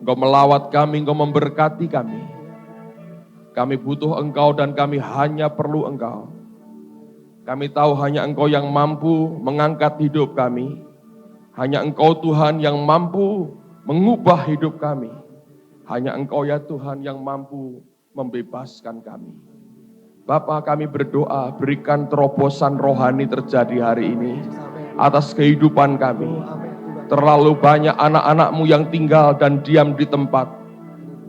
Engkau melawat kami, Engkau memberkati kami. Kami butuh Engkau dan kami hanya perlu Engkau. Kami tahu hanya Engkau yang mampu mengangkat hidup kami. Hanya Engkau Tuhan yang mampu mengubah hidup kami. Hanya Engkau ya Tuhan yang mampu membebaskan kami. Bapa, kami berdoa, berikan terobosan rohani terjadi hari ini atas kehidupan kami. Terlalu banyak anak-anak-Mu yang tinggal dan diam di tempat.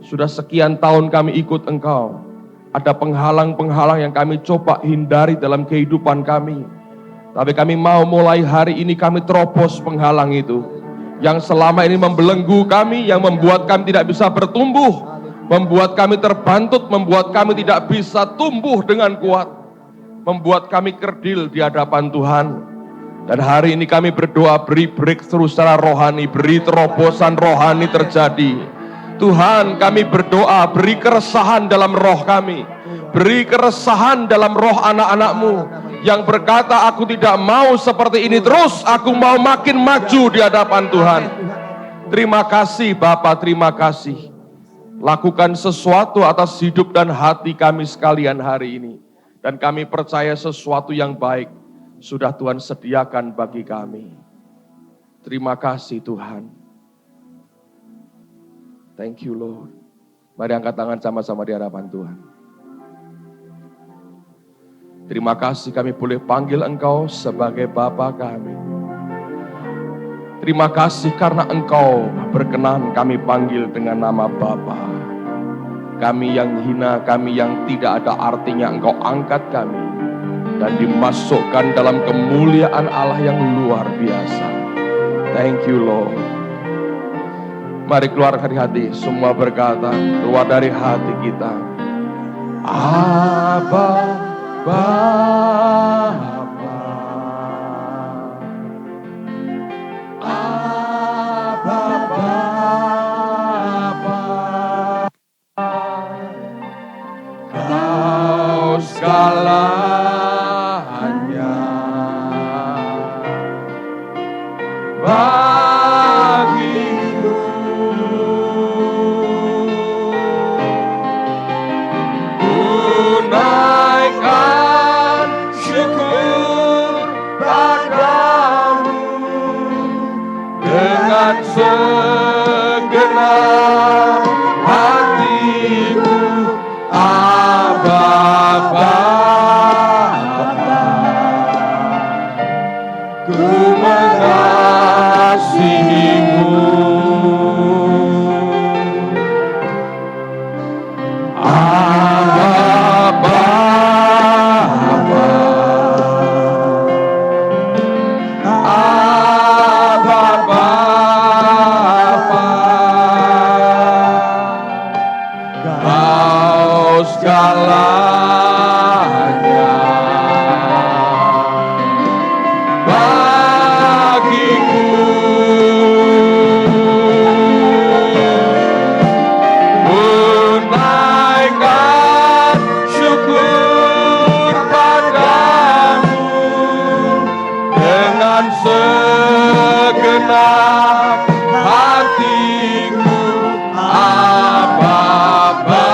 Sudah sekian tahun kami ikut Engkau. Ada penghalang-penghalang yang kami coba hindari dalam kehidupan kami. Tapi kami mau mulai hari ini kami terobos penghalang itu. Yang selama ini membelenggu kami, yang membuat kami tidak bisa bertumbuh. Membuat kami terbantut, membuat kami tidak bisa tumbuh dengan kuat. Membuat kami kerdil di hadapan Tuhan. Dan hari ini kami berdoa, beri breakthrough secara rohani, beri terobosan rohani terjadi. Tuhan, kami berdoa, beri keresahan dalam roh kami. Beri keresahan dalam roh anak-anak-Mu yang berkata, aku tidak mau seperti ini terus, aku mau makin maju di hadapan Tuhan. Terima kasih Bapa, terima kasih. Lakukan sesuatu atas hidup dan hati kami sekalian hari ini. Dan kami percaya sesuatu yang baik sudah Tuhan sediakan bagi kami. Terima kasih Tuhan. Thank you Lord. Mari angkat tangan sama-sama di hadapan Tuhan. Terima kasih kami boleh panggil Engkau sebagai Bapa kami. Terima kasih karena Engkau berkenan kami panggil dengan nama Bapa. Kami yang hina, kami yang tidak ada artinya, Engkau angkat kami dan dimasukkan dalam kemuliaan Allah yang luar biasa. Thank you Lord. Mari keluar dari hati, semua berkata, keluar dari hati kita. Abba, Bapa. Abba, Bapa. Kau segalanya. Bagiku ku naikkan syukur padamu dengan segenap hatiku. Abba, Bapa, ku mengasihimu. Abba, Bapa, Abba, Bapa, Kau segalanya bagiku. Ku naikkan syukur padamu dengan segenap hatiku. Abba, Bapa,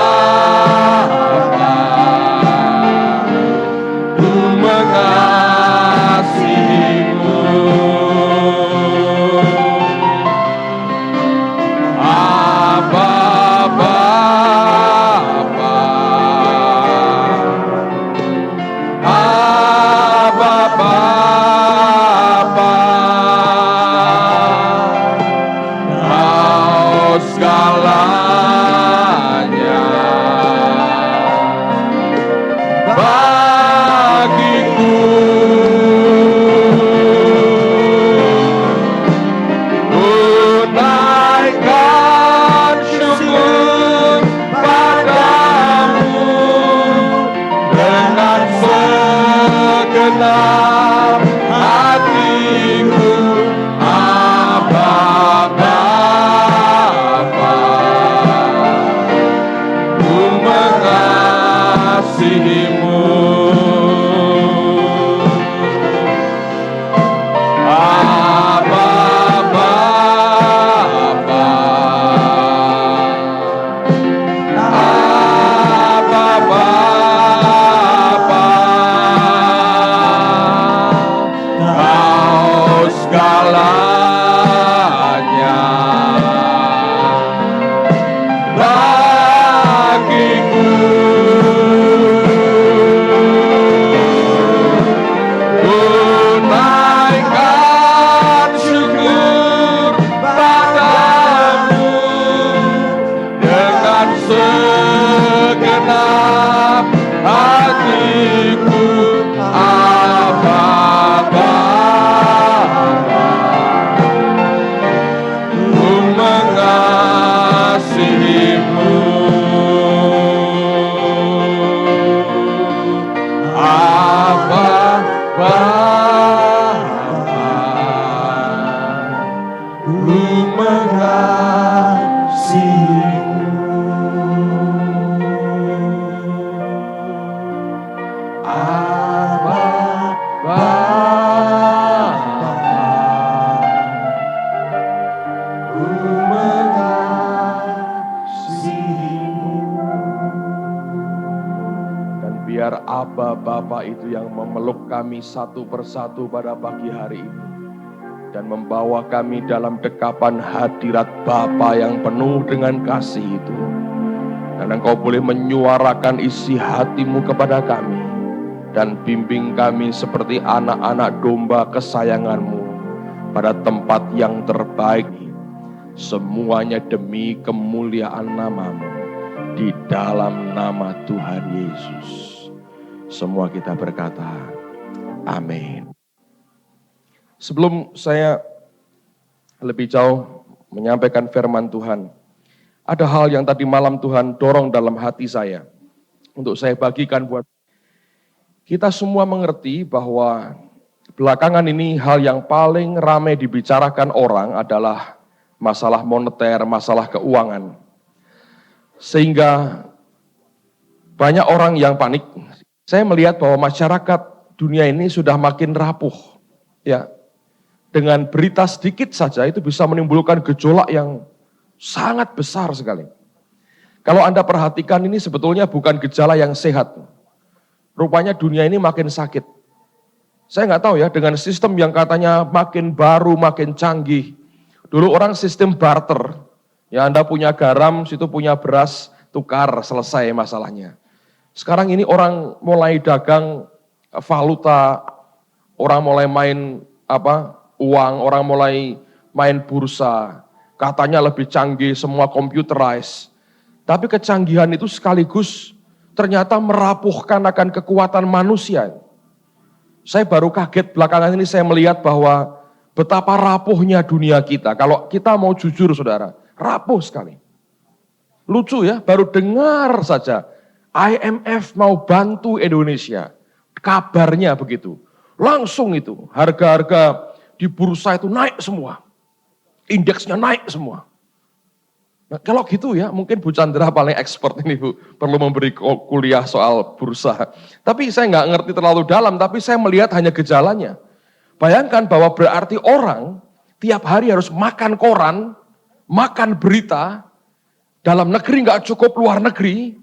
biar Aba Bapa itu yang memeluk kami satu persatu pada pagi hari ini dan membawa kami dalam dekapan hadirat Bapa yang penuh dengan kasih itu. Dan Engkau boleh menyuarakan isi hatimu kepada kami dan bimbing kami seperti anak-anak domba kesayanganmu pada tempat yang terbaik. Semuanya demi kemuliaan nama-Mu di dalam nama Tuhan Yesus. Semua kita berkata, amin. Sebelum saya lebih jauh menyampaikan firman Tuhan, ada hal yang tadi malam Tuhan dorong dalam hati saya untuk saya bagikan buat kita semua mengerti bahwa belakangan ini hal yang paling ramai dibicarakan orang adalah masalah moneter, masalah keuangan. Sehingga banyak orang yang panik. Saya melihat bahwa masyarakat dunia ini sudah makin rapuh. Ya, dengan berita sedikit saja itu bisa menimbulkan gejolak yang sangat besar sekali. Kalau Anda perhatikan ini sebetulnya bukan gejala yang sehat. Rupanya dunia ini makin sakit. Saya nggak tahu ya, dengan sistem yang katanya makin baru, makin canggih. Dulu orang sistem barter, ya Anda punya garam, situ punya beras, tukar, selesai masalahnya. Sekarang ini orang mulai dagang valuta, orang mulai main uang, orang mulai main bursa, katanya lebih canggih, semua computerized. Tapi kecanggihan itu sekaligus ternyata merapuhkan akan kekuatan manusia. Saya baru kaget belakangan ini saya melihat bahwa betapa rapuhnya dunia kita. Kalau kita mau jujur saudara, rapuh sekali. Lucu ya, baru dengar saja IMF mau bantu Indonesia. Kabarnya begitu. Langsung itu harga-harga di bursa itu naik semua. Indeksnya naik semua. Nah, kalau gitu ya, mungkin Bu Chandra paling expert ini Bu, perlu memberi kuliah soal bursa. Tapi saya nggak ngerti terlalu dalam, tapi saya melihat hanya gejalanya. Bayangkan bahwa berarti orang tiap hari harus makan koran, makan berita, dalam negeri nggak cukup, luar negeri.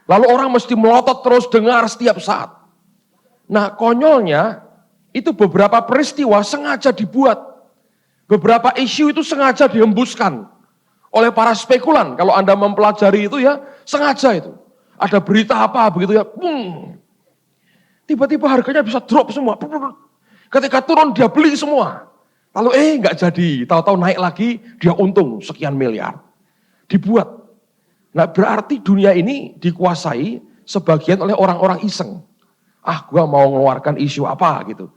Lalu orang mesti melotot terus dengar setiap saat. Nah konyolnya, itu beberapa peristiwa sengaja dibuat. Beberapa isu itu sengaja dihembuskan oleh para spekulan. Kalau Anda mempelajari itu ya, sengaja itu. Ada berita apa begitu ya, tiba-tiba harganya bisa drop semua. Ketika turun dia beli semua. Lalu nggak jadi, tahu-tahu naik lagi, dia untung sekian miliar. Dibuat. Nah berarti dunia ini dikuasai sebagian oleh orang-orang iseng. Gua mau mengeluarkan isu apa gitu.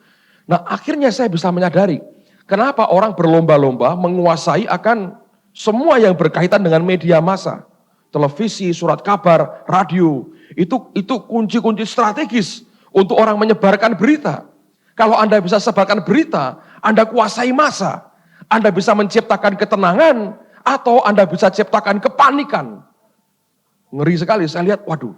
Nah akhirnya saya bisa menyadari, kenapa orang berlomba-lomba menguasai akan semua yang berkaitan dengan media massa. Televisi, surat kabar, radio. Itu kunci-kunci strategis untuk orang menyebarkan berita. Kalau Anda bisa sebarkan berita, Anda kuasai massa. Anda bisa menciptakan ketenangan, atau Anda bisa ciptakan kepanikan. Ngeri sekali, saya lihat, waduh.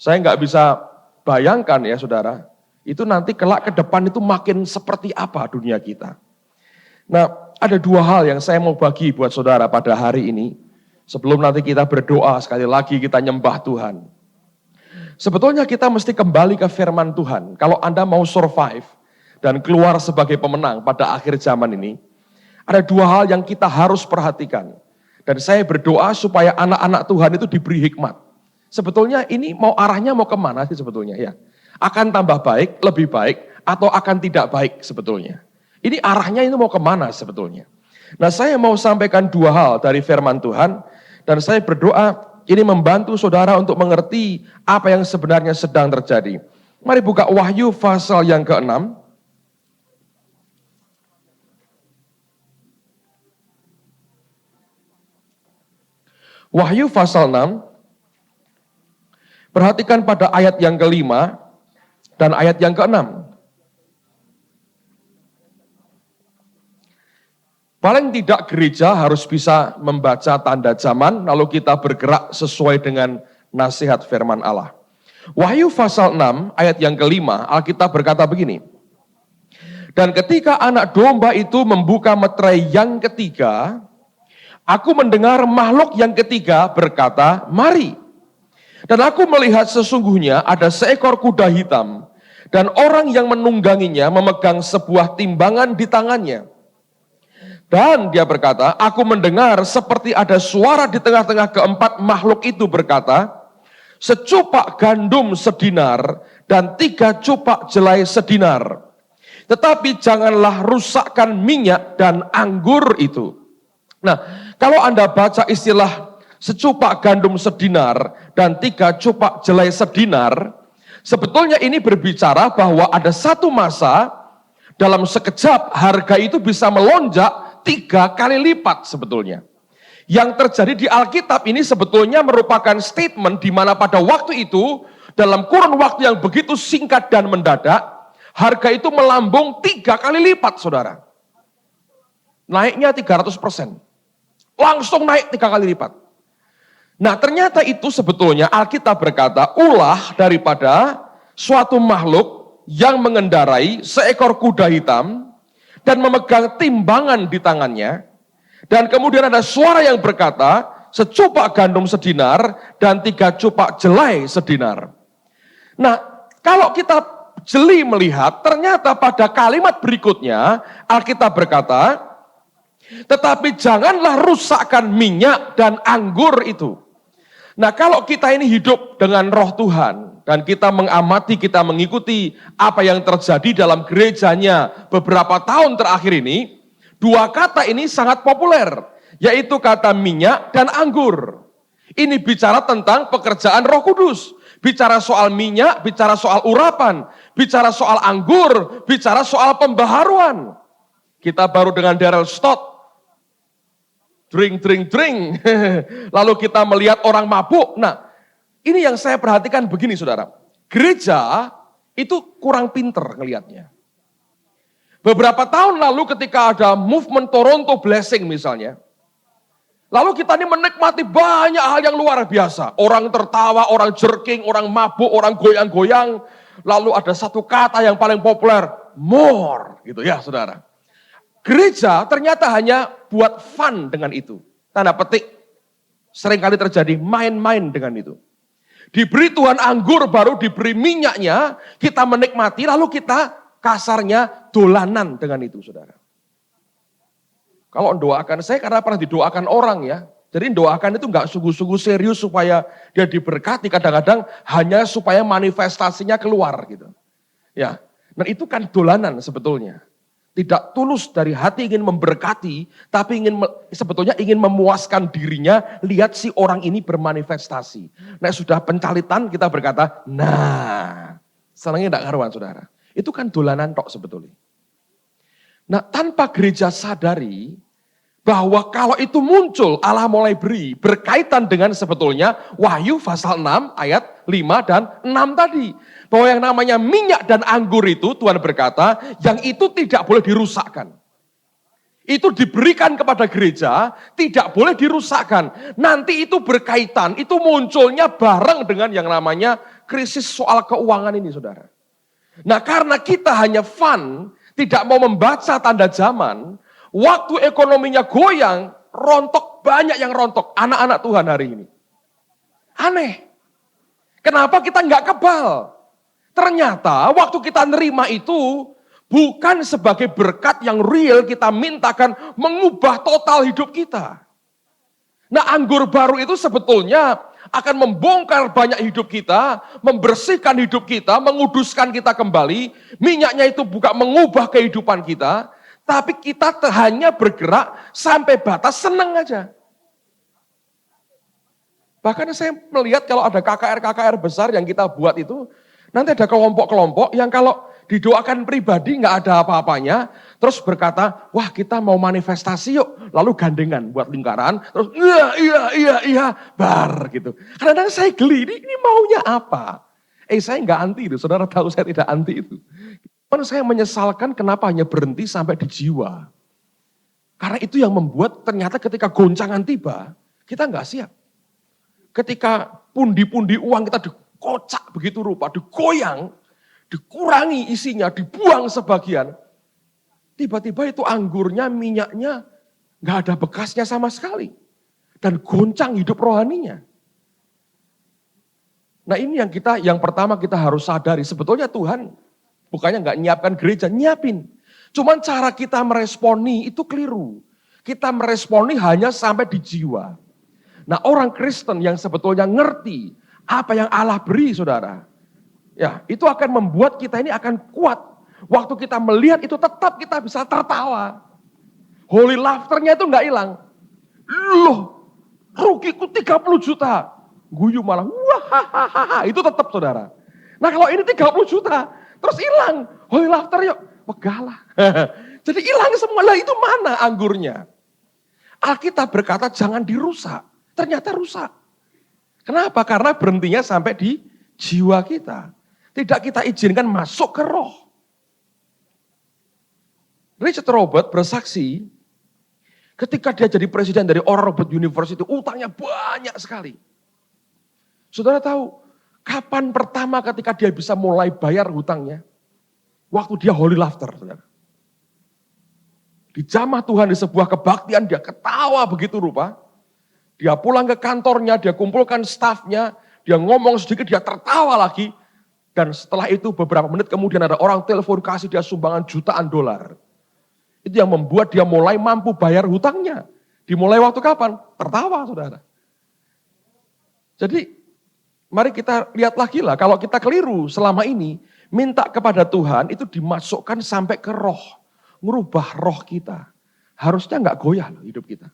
Saya nggak bisa bayangkan ya saudara, itu nanti kelak ke depan itu makin seperti apa dunia kita. Nah, ada dua hal yang saya mau bagi buat saudara pada hari ini. Sebelum nanti kita berdoa, sekali lagi kita nyembah Tuhan. Sebetulnya kita mesti kembali ke firman Tuhan. Kalau Anda mau survive dan keluar sebagai pemenang pada akhir zaman ini, ada dua hal yang kita harus perhatikan. Dan saya berdoa supaya anak-anak Tuhan itu diberi hikmat. Sebetulnya ini arahnya mau kemana sih sebetulnya ya? Akan tambah baik, lebih baik, atau akan tidak baik sebetulnya? Ini arahnya itu mau kemana sebetulnya? Nah saya mau sampaikan dua hal dari firman Tuhan. Dan saya berdoa ini membantu saudara untuk mengerti apa yang sebenarnya sedang terjadi. Mari buka Wahyu pasal yang ke-6. Wahyu pasal 6. Perhatikan pada ayat yang ke-5 dan ayat yang ke-6. Paling tidak gereja harus bisa membaca tanda zaman, lalu kita bergerak sesuai dengan nasihat firman Allah. Wahyu pasal 6 ayat yang ke-5, Alkitab berkata begini. Dan ketika anak domba itu membuka meterai yang ketiga, aku mendengar makhluk yang ketiga berkata, mari. Dan aku melihat sesungguhnya ada seekor kuda hitam, dan orang yang menungganginya memegang sebuah timbangan di tangannya. Dan dia berkata, aku mendengar seperti ada suara di tengah-tengah keempat makhluk itu berkata, secupak gandum sedinar dan 3 cupak jelai sedinar. Tetapi janganlah rusakkan minyak dan anggur itu. Nah, kalau Anda baca istilah secupak gandum sedinar dan 3 cupak jelai sedinar, sebetulnya ini berbicara bahwa ada satu masa dalam sekejap harga itu bisa melonjak 3 kali lipat sebetulnya. Yang terjadi di Alkitab ini sebetulnya merupakan statement di mana pada waktu itu, dalam kurun waktu yang begitu singkat dan mendadak, harga itu melambung 3 kali lipat, saudara. Naiknya 300%. Langsung naik 3 kali lipat. Nah, ternyata itu sebetulnya Alkitab berkata, ulah daripada suatu makhluk yang mengendarai seekor kuda hitam dan memegang timbangan di tangannya, dan kemudian ada suara yang berkata, secupak gandum sedinar dan 3 cupak jelai sedinar. Nah, kalau kita jeli melihat, ternyata pada kalimat berikutnya, Alkitab berkata, tetapi janganlah rusakkan minyak dan anggur itu. Nah, kalau kita ini hidup dengan roh Tuhan, dan kita mengamati, kita mengikuti apa yang terjadi dalam gerejanya beberapa tahun terakhir ini, 2 kata ini sangat populer, yaitu kata minyak dan anggur. Ini bicara tentang pekerjaan Roh Kudus. Bicara soal minyak, bicara soal urapan, bicara soal anggur, bicara soal pembaharuan. Kita baru dengan Darrell Stott, drink. Lalu kita melihat orang mabuk. Nah, ini yang saya perhatikan begini, saudara. Gereja itu kurang pinter ngelihatnya. Beberapa tahun lalu ketika ada movement Toronto Blessing misalnya, lalu kita ini menikmati banyak hal yang luar biasa. Orang tertawa, orang jerking, orang mabuk, orang goyang-goyang. Lalu ada satu kata yang paling populer, more, gitu ya, saudara. Gereja ternyata hanya buat fun dengan itu. Tanda petik, seringkali terjadi main-main dengan itu. Diberi Tuhan anggur, baru diberi minyaknya, kita menikmati, lalu kita kasarnya dolanan dengan itu, saudara. Kalau doakan, saya karena pernah didoakan orang ya, jadi doakan itu enggak sungguh-sungguh serius supaya dia diberkati, kadang-kadang hanya supaya manifestasinya keluar gitu. Ya, dan itu kan dolanan sebetulnya. Tidak tulus dari hati ingin memberkati, tapi sebetulnya ingin memuaskan dirinya, lihat si orang ini bermanifestasi. Nah, sudah pencalitan kita berkata, nah, senangnya tidak karuan, saudara. Itu kan dolanan tok sebetulnya. Nah, tanpa gereja sadari bahwa kalau itu muncul, Allah mulai beri berkaitan dengan sebetulnya Wahyu pasal 6 ayat 5 dan 6 tadi. Bahwa yang namanya minyak dan anggur itu Tuhan berkata, yang itu tidak boleh dirusakkan. Itu diberikan kepada gereja, tidak boleh dirusakkan. Nanti itu berkaitan, itu munculnya bareng dengan yang namanya krisis soal keuangan ini, saudara. Nah, karena kita hanya fun, tidak mau membaca tanda zaman, waktu ekonominya goyang, rontok, banyak yang rontok. Anak-anak Tuhan hari ini. Aneh. Kenapa kita nggak kebal? Ternyata waktu kita nerima itu, bukan sebagai berkat yang real kita mintakan mengubah total hidup kita. Nah, anggur baru itu sebetulnya akan membongkar banyak hidup kita, membersihkan hidup kita, menguduskan kita kembali. Minyaknya itu bukan mengubah kehidupan kita, tapi kita hanya bergerak sampai batas senang aja. Bahkan saya melihat kalau ada KKR besar yang kita buat itu, nanti ada kelompok-kelompok yang kalau didoakan pribadi nggak ada apa-apanya, terus berkata, wah kita mau manifestasi yuk, lalu gandengan buat lingkaran, terus iya, bar gitu. Kadang-kadang saya geli, ini maunya apa? Saya nggak anti itu, saudara tahu saya tidak anti itu. Cuman saya menyesalkan kenapa hanya berhenti sampai di jiwa. Karena itu yang membuat ternyata ketika goncangan tiba, kita nggak siap. Ketika pundi-pundi uang kita dikocak begitu rupa, digoyang, dikurangi isinya, dibuang sebagian. Tiba-tiba itu anggurnya, minyaknya nggak ada bekasnya sama sekali. Dan goncang hidup rohaninya. Nah ini yang pertama kita harus sadari, sebetulnya Tuhan bukannya nggak nyiapkan gereja, nyiapin. Cuman cara kita meresponi itu keliru. Kita meresponi hanya sampai di jiwa. Nah orang Kristen yang sebetulnya ngerti apa yang Allah beri saudara, ya itu akan membuat kita ini akan kuat. Waktu kita melihat itu tetap kita bisa tertawa. Holy laughter-nya itu nggak hilang. Loh, rugiku 30 juta. Guyu malah, wah, itu tetap saudara. Nah kalau ini 30 juta, terus hilang. Holy laughter yuk, pegalah. Jadi hilang semua, lah itu mana anggurnya? Alkitab berkata jangan dirusak, ternyata rusak. Kenapa? Karena berhentinya sampai di jiwa kita. Tidak kita izinkan masuk ke roh. Richard Robert bersaksi, ketika dia jadi presiden dari Oral Roberts University, utangnya banyak sekali. Saudara tahu, kapan pertama ketika dia bisa mulai bayar hutangnya? Waktu dia holy laughter, saudara. Dijamah Tuhan di sebuah kebaktian, dia ketawa begitu rupa. Dia pulang ke kantornya, dia kumpulkan stafnya, dia ngomong sedikit, dia tertawa lagi. Dan setelah itu beberapa menit kemudian ada orang telepon kasih dia sumbangan jutaan dolar. Itu yang membuat dia mulai mampu bayar hutangnya. Dimulai waktu kapan? Tertawa saudara. Jadi mari kita lihat lagi lah, kalau kita keliru selama ini, minta kepada Tuhan itu dimasukkan sampai ke roh. Merubah roh kita. Harusnya nggak goyah loh hidup kita.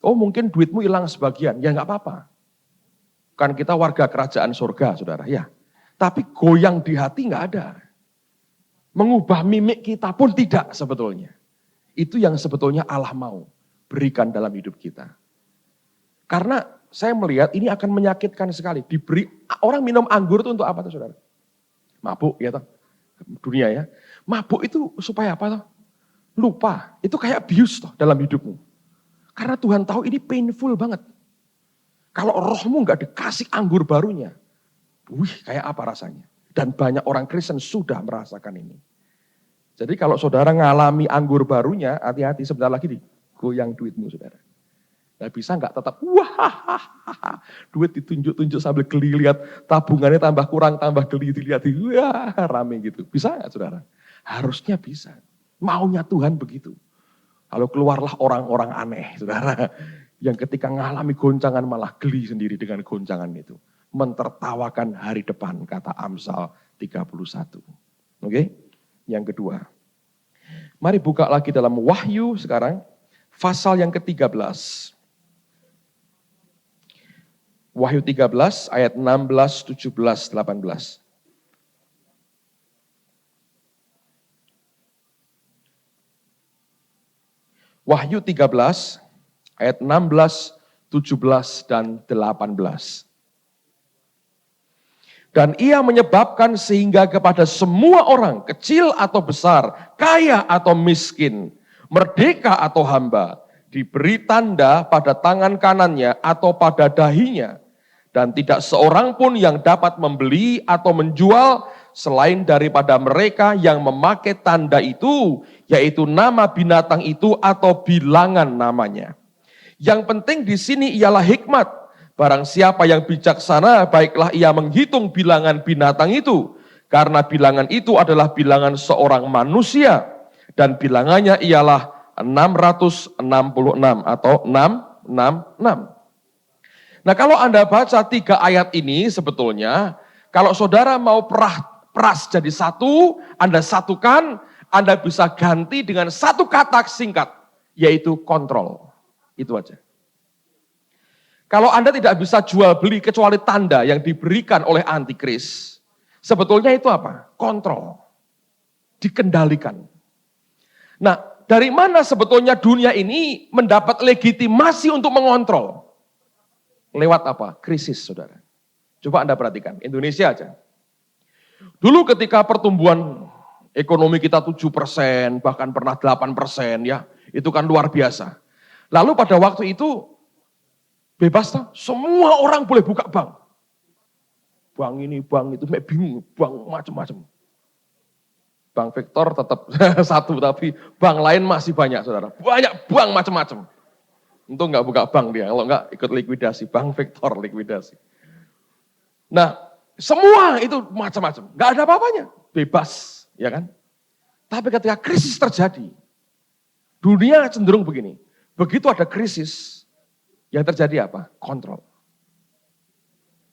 Oh mungkin duitmu hilang sebagian, ya nggak apa-apa. Kan kita warga kerajaan surga saudara, ya. Tapi goyang di hati nggak ada. Mengubah mimik kita pun tidak sebetulnya. Itu yang sebetulnya Allah mau berikan dalam hidup kita. Karena saya melihat ini akan menyakitkan sekali. Diberi orang minum anggur itu untuk apa tuh saudara? Mabuk ya toh. Dunia ya. Mabuk itu supaya apa toh? Lupa. Itu kayak abuse toh dalam hidupmu. Karena Tuhan tahu ini painful banget. Kalau rohmu nggak dikasih anggur barunya, wih kayak apa rasanya? Dan banyak orang Kristen sudah merasakan ini. Jadi kalau saudara ngalami anggur barunya, hati-hati sebentar lagi digoyang duitmu saudara. Nah bisa nggak tetap, wah duit ditunjuk-tunjuk sambil geli lihat tabungannya tambah kurang, tambah geli dilihat, wah rame gitu. Bisa nggak saudara? Harusnya bisa. Maunya Tuhan begitu. Kalau keluarlah orang-orang aneh saudara, yang ketika ngalami goncangan malah geli sendiri dengan goncangan itu. Mentertawakan hari depan, kata Amsal 31. Oke? Yang kedua, mari buka lagi dalam Wahyu sekarang, pasal yang ke-13. Wahyu 13 ayat 16, 17, 18. Wahyu 13 ayat 16, 17, dan 18. Dan ia menyebabkan sehingga kepada semua orang, kecil atau besar, kaya atau miskin, merdeka atau hamba, diberi tanda pada tangan kanannya atau pada dahinya. Dan tidak seorang pun yang dapat membeli atau menjual selain daripada mereka yang memakai tanda itu, yaitu nama binatang itu atau bilangan namanya. Yang penting di sini ialah hikmat. Barang siapa yang bijaksana, baiklah ia menghitung bilangan binatang itu. Karena bilangan itu adalah bilangan seorang manusia. Dan bilangannya ialah 666 atau 666. Nah kalau Anda baca 3 ayat ini sebetulnya, kalau saudara mau peras jadi satu, Anda satukan, Anda bisa ganti dengan satu kata singkat, yaitu kontrol. Itu aja. Kalau Anda tidak bisa jual beli kecuali tanda yang diberikan oleh antikris, sebetulnya itu apa? Kontrol. Dikendalikan. Nah, dari mana sebetulnya dunia ini mendapat legitimasi untuk mengontrol? Lewat apa? Krisis, saudara. Coba Anda perhatikan, Indonesia aja. Dulu ketika pertumbuhan ekonomi kita 7%, bahkan pernah 8% ya, itu kan luar biasa. Lalu pada waktu itu, bebas toh, semua orang boleh buka bank. Bank ini, bank itu, bingung, bank macam-macam. Bank Vektor tetap satu, tapi bank lain masih banyak saudara. Banyak bank macam-macam. Untuk nggak buka bank dia, kalau nggak ikut likuidasi, Bank Vektor likuidasi. Nah, Semua itu macam-macam, nggak ada apa-apanya, bebas, ya kan? Tapi ketika krisis terjadi, dunia cenderung begini. Begitu ada krisis, yang terjadi apa? Kontrol.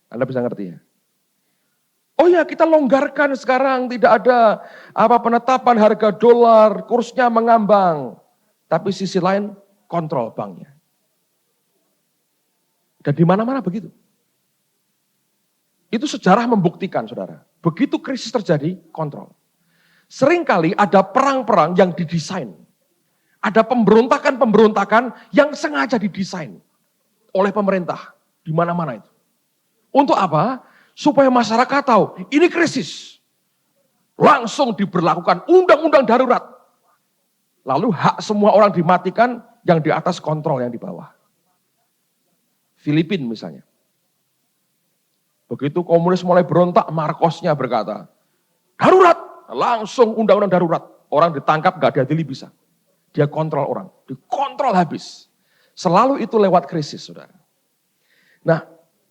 Anda bisa ngerti ya? Oh ya, kita longgarkan sekarang, tidak ada penetapan harga dolar, kursnya mengambang. Tapi sisi lain, kontrol banknya. Dan di mana-mana begitu. Itu sejarah membuktikan, saudara. Begitu krisis terjadi, kontrol. Seringkali ada perang-perang yang didesain. Ada pemberontakan-pemberontakan yang sengaja didesain oleh pemerintah. Di mana-mana itu. Untuk apa? Supaya masyarakat tahu, ini krisis. Langsung diberlakukan undang-undang darurat. Lalu hak semua orang dimatikan, yang di atas kontrol yang di bawah. Filipina misalnya. Begitu komunis mulai berontak, Marcosnya berkata, darurat, langsung undang-undang darurat. Orang ditangkap, gak diadili bisa. Dia kontrol orang, dikontrol habis. Selalu itu lewat krisis, saudara. Nah,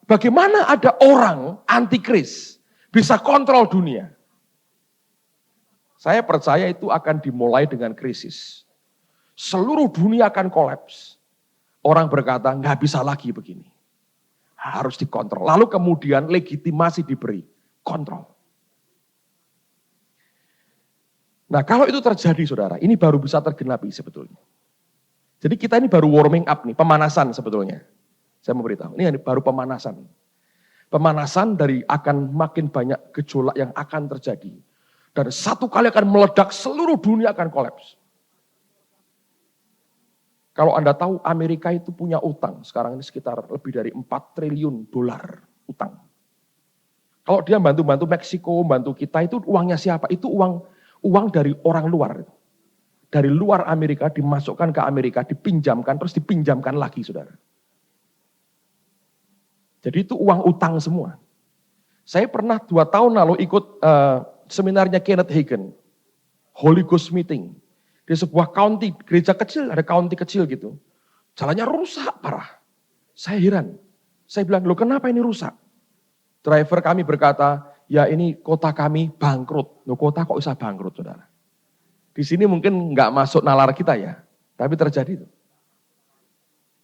bagaimana ada orang antikris bisa kontrol dunia? Saya percaya itu akan dimulai dengan krisis. Seluruh dunia akan kolaps. Orang berkata, nggak bisa lagi begini. Harus dikontrol. Lalu kemudian legitimasi diberi. Kontrol. Nah kalau itu terjadi saudara, ini baru bisa tergenapi sebetulnya. Jadi kita ini baru warming up nih, pemanasan sebetulnya. Saya mau beritahu, ini baru pemanasan. Pemanasan dari akan makin banyak gejolak yang akan terjadi. Dan satu kali akan meledak, seluruh dunia akan kolaps. Kalau Anda tahu Amerika itu punya utang, sekarang ini sekitar lebih dari 4 triliun dolar utang. Kalau dia bantu-bantu Meksiko, bantu kita, itu uangnya siapa? Itu uang dari orang luar. Dari luar Amerika dimasukkan ke Amerika, dipinjamkan, terus dipinjamkan lagi, saudara. Jadi itu uang utang semua. Saya pernah 2 tahun lalu ikut seminarnya Kenneth Hagin, Holy Ghost Meeting. Di sebuah county, gereja kecil, ada county kecil gitu. Jalannya rusak parah. Saya heran. Saya bilang, loh kenapa ini rusak? Driver kami berkata, ya ini kota kami bangkrut. Loh kota kok bisa bangkrut, saudara? Di sini mungkin nggak masuk nalar kita ya, tapi terjadi itu.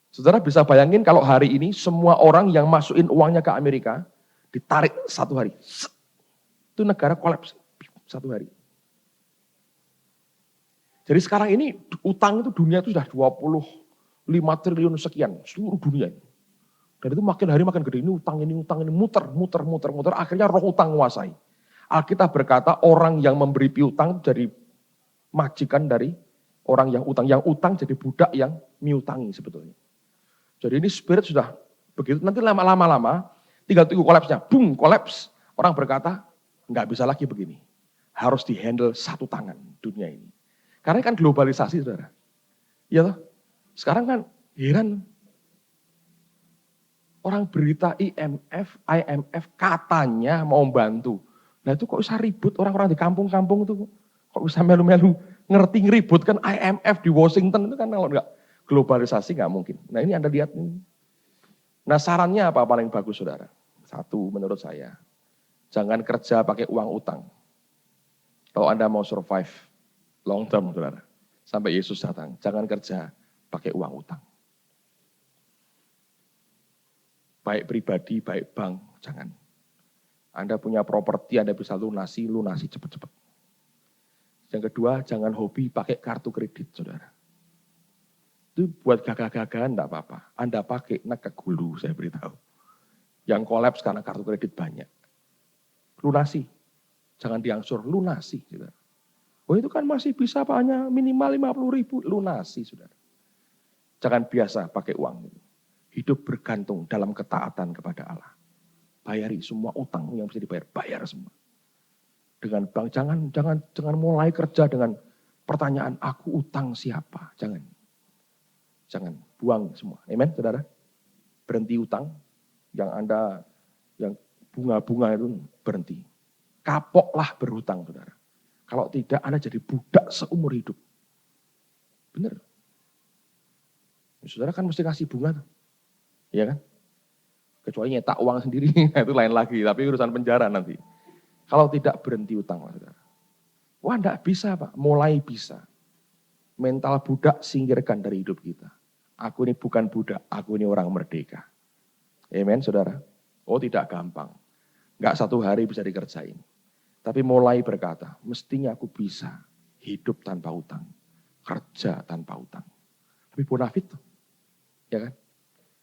Saudara bisa bayangin kalau hari ini semua orang yang masukin uangnya ke Amerika, ditarik 1 hari. Itu negara kolaps 1 hari. Jadi sekarang ini utang itu dunia itu sudah 25 triliun sekian, seluruh dunia. Dan itu makin hari makin gede, ini utang ini, muter. Akhirnya roh utang menguasai. Alkitab berkata orang yang memberi piutang jadi majikan dari orang yang utang. Yang utang jadi budak yang miutangi sebetulnya. Jadi ini spirit sudah begitu, nanti lama-lama tinggal tunggu kolapsnya. Boom, kolaps. Orang berkata, nggak bisa lagi begini. Harus dihandle satu tangan dunia ini. Karena kan globalisasi, saudara. Iya toh? Sekarang kan heran. Orang berita IMF katanya mau bantu. Nah itu kok bisa ribut orang-orang di kampung-kampung itu. Kok bisa melu-melu ngerti ngeribut kan IMF di Washington itu kan kalau enggak globalisasi enggak mungkin. Nah ini Anda lihat ini. Nah sarannya apa paling bagus saudara? 1 menurut saya. Jangan kerja pakai uang utang. Kalau Anda mau survive long term saudara. Sampai Yesus datang. Jangan kerja pakai uang utang. Baik pribadi, baik bank, jangan. Anda punya properti, Anda bisa lunasi cepat-cepat. Yang kedua, jangan hobi pakai kartu kredit, saudara. Itu buat gagah-gagahan enggak apa-apa. Anda pakai nekek hulu, saya beritahu. Yang kolaps karena kartu kredit banyak. Lunasi, jangan diangsur, lunasi, saudara. Oh itu kan masih bisa Pak, hanya minimal 50.000, lunasi, saudara. Jangan biasa pakai uang itu. Hidup bergantung dalam ketaatan kepada Allah. Bayari semua utang yang bisa dibayar, bayar semua. Dengan bank, jangan mulai kerja dengan pertanyaan, aku utang siapa? Jangan, buang semua. Amen, saudara. Berhenti utang, yang bunga-bunga itu berhenti. Kapoklah berhutang, saudara. Kalau tidak, Anda jadi budak seumur hidup. Benar. Saudara kan mesti kasih bunga tuh. Iya kan? Kecuali nyetak uang sendiri, itu lain lagi. Tapi urusan penjara nanti. Kalau tidak berhenti utang, saudara. Wah, enggak bisa, Pak. Mulai bisa. Mental budak singkirkan dari hidup kita. Aku ini bukan budak, aku ini orang merdeka. Amen, saudara. Oh, tidak gampang. Enggak satu hari bisa dikerjain. Tapi mulai berkata, mestinya aku bisa hidup tanpa utang. Kerja tanpa utang. Tapi bonafit tuh. Ya kan?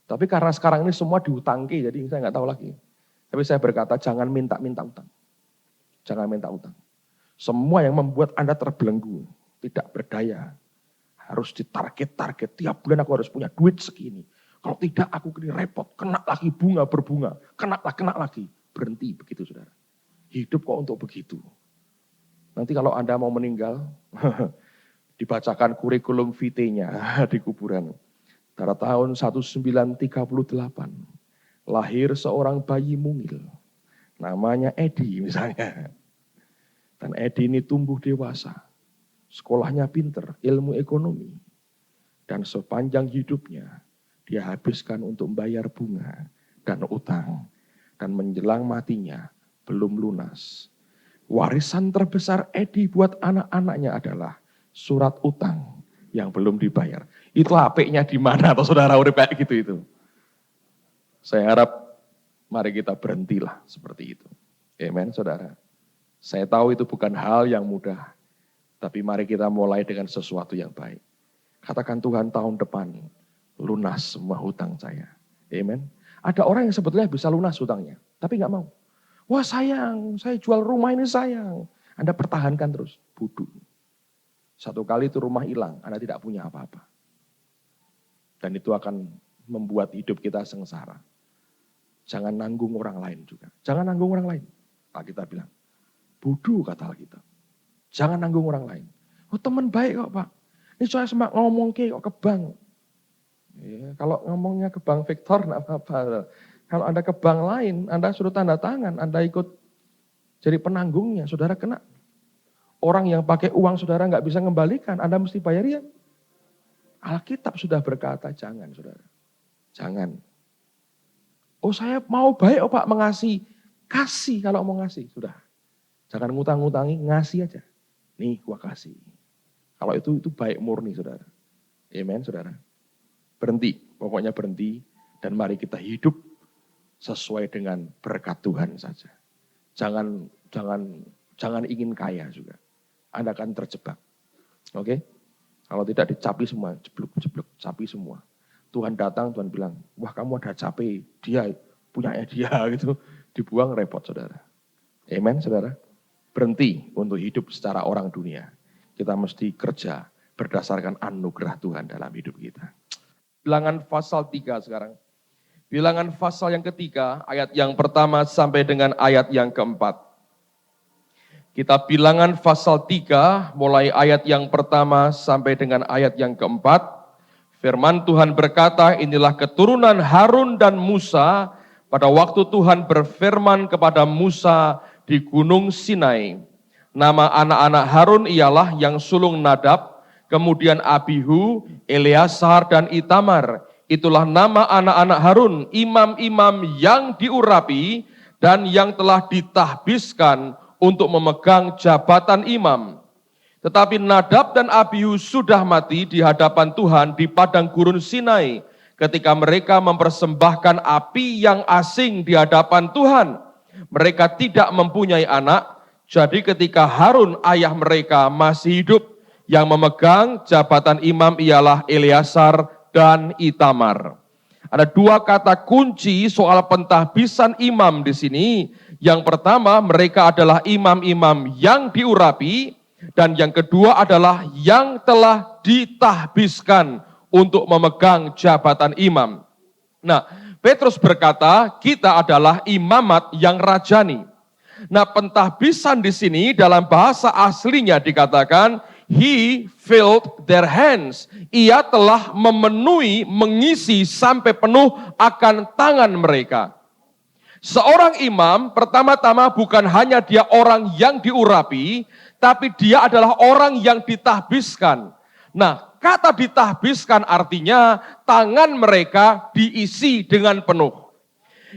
Tapi karena sekarang ini semua diutangki, jadi saya nggak tahu lagi. Tapi saya berkata, jangan minta-minta utang. Jangan minta utang. Semua yang membuat Anda terbelenggu, tidak berdaya, harus ditarget-target. Tiap bulan aku harus punya duit segini. Kalau tidak aku kini repot, kena lagi bunga berbunga, kena lagi. Berhenti begitu, saudara. Hidup kok untuk begitu. Nanti kalau Anda mau meninggal, dibacakan kurikulum vitae-nya di kuburan. Pada tahun 1938, lahir seorang bayi mungil. Namanya Edi misalnya. Dan Edi ini tumbuh dewasa. Sekolahnya pinter, ilmu ekonomi. Dan sepanjang hidupnya, dia habiskan untuk membayar bunga dan utang. Dan menjelang matinya, belum lunas. Warisan terbesar Edi buat anak-anaknya adalah surat utang yang belum dibayar. Itu HP-nya di mana atau saudara udah kayak gitu itu. Saya harap mari kita berhentilah seperti itu. Amen, saudara. Saya tahu itu bukan hal yang mudah, tapi mari kita mulai dengan sesuatu yang baik. Katakan Tuhan, tahun depan lunas semua hutang saya. Amen. Ada orang yang sebetulnya bisa lunas hutangnya, tapi nggak mau. Wah sayang, saya jual rumah ini sayang. Anda pertahankan terus, bodoh. Satu kali itu rumah hilang, Anda tidak punya apa-apa. Dan itu akan membuat hidup kita sengsara. Jangan nanggung orang lain juga. Jangan nanggung orang lain. Alkitab bilang, bodoh kata Alkitab. Jangan nanggung orang lain. Oh teman baik kok Pak. Ini saya semak ngomong kok ke bank. Ya, kalau ngomongnya ke bank Victor enggak apa-apa. Kalau Anda ke bank lain, Anda suruh tanda tangan, Anda ikut jadi penanggungnya, saudara kena. Orang yang pakai uang saudara nggak bisa mengembalikan, Anda mesti bayar ya. Alkitab sudah berkata, jangan saudara. Jangan. Oh saya mau baik oh Pak, mengasihi. Kasih kalau mau ngasih, sudah. Jangan ngutang-ngutangi, ngasih aja. Nih gua kasih. Kalau itu baik murni saudara. Amen saudara. Berhenti, pokoknya berhenti. Dan mari kita hidup sesuai dengan berkat Tuhan saja. Jangan ingin kaya juga. Anda akan terjebak. Oke? Kalau tidak dicapi semua, jeblok, capi semua. Tuhan datang, Tuhan bilang, wah kamu ada capai, dia punyanya dia gitu. Dibuang repot saudara. Amen saudara. Berhenti untuk hidup secara orang dunia. Kita mesti kerja berdasarkan anugerah Tuhan dalam hidup kita. Bilangan pasal 3 sekarang. Bilangan pasal yang ketiga, ayat yang pertama sampai dengan ayat yang keempat. Kita bilangan pasal 3, mulai ayat yang pertama sampai dengan ayat yang keempat. Firman Tuhan berkata, inilah keturunan Harun dan Musa pada waktu Tuhan berfirman kepada Musa di Gunung Sinai. Nama anak-anak Harun ialah yang sulung Nadab, kemudian Abihu, Eleazar, dan Itamar. Itulah nama anak-anak Harun, imam-imam yang diurapi dan yang telah ditahbiskan untuk memegang jabatan imam. Tetapi Nadab dan Abihu sudah mati di hadapan Tuhan di padang gurun Sinai ketika mereka mempersembahkan api yang asing di hadapan Tuhan. Mereka tidak mempunyai anak, jadi ketika Harun ayah mereka masih hidup, yang memegang jabatan imam ialah Eleazar dan Itamar. Ada dua kata kunci soal pentahbisan imam di sini. Yang pertama, mereka adalah imam-imam yang diurapi, dan yang kedua adalah yang telah ditahbiskan untuk memegang jabatan imam. Nah, Petrus berkata, kita adalah imamat yang rajani. Nah, pentahbisan di sini dalam bahasa aslinya dikatakan, he filled their hands. Ia telah memenuhi, mengisi sampai penuh akan tangan mereka. Seorang imam pertama-tama bukan hanya dia orang yang diurapi, tapi dia adalah orang yang ditahbiskan. Nah, kata ditahbiskan artinya tangan mereka diisi dengan penuh.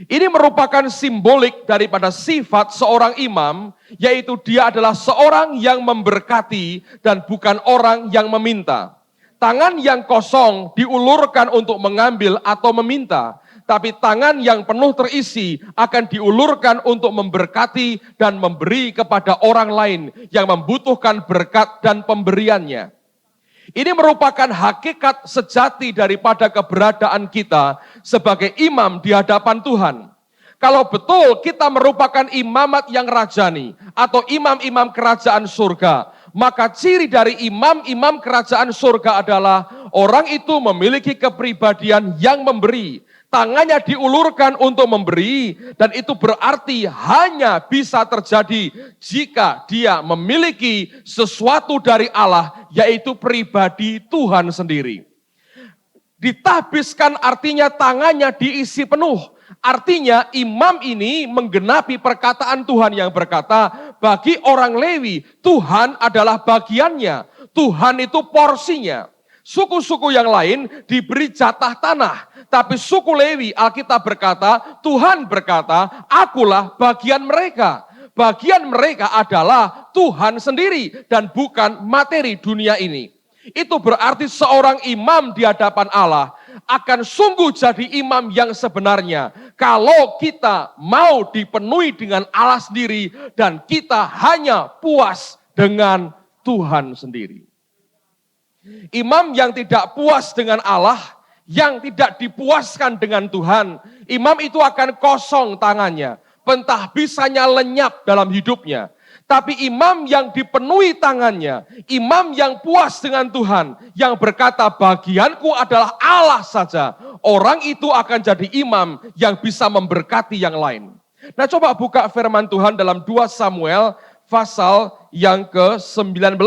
Ini merupakan simbolik daripada sifat seorang imam, yaitu dia adalah seorang yang memberkati dan bukan orang yang meminta. Tangan yang kosong diulurkan untuk mengambil atau meminta, tapi tangan yang penuh terisi akan diulurkan untuk memberkati dan memberi kepada orang lain yang membutuhkan berkat dan pemberiannya. Ini merupakan hakikat sejati daripada keberadaan kita sebagai imam di hadapan Tuhan. Kalau betul kita merupakan imamat yang rajani atau imam-imam kerajaan surga, maka ciri dari imam-imam kerajaan surga adalah orang itu memiliki kepribadian yang memberi. Tangannya diulurkan untuk memberi, dan itu berarti hanya bisa terjadi jika dia memiliki sesuatu dari Allah, yaitu pribadi Tuhan sendiri. Ditahbiskan artinya tangannya diisi penuh. Artinya imam ini menggenapi perkataan Tuhan yang berkata, bagi orang Lewi, Tuhan adalah bagiannya. Tuhan itu porsinya. Suku-suku yang lain diberi jatah tanah. Tapi suku Lewi, Alkitab berkata, Tuhan berkata, akulah bagian mereka. Bagian mereka adalah Tuhan sendiri dan bukan materi dunia ini. Itu berarti seorang imam di hadapan Allah akan sungguh jadi imam yang sebenarnya kalau kita mau dipenuhi dengan Allah sendiri dan kita hanya puas dengan Tuhan sendiri. Imam yang tidak puas dengan Allah, yang tidak dipuaskan dengan Tuhan, imam itu akan kosong tangannya, pentahbisannya lenyap dalam hidupnya. Tapi imam yang dipenuhi tangannya, imam yang puas dengan Tuhan, yang berkata bagianku adalah Allah saja, orang itu akan jadi imam yang bisa memberkati yang lain. Nah, coba buka firman Tuhan dalam 2 Samuel pasal yang ke-19.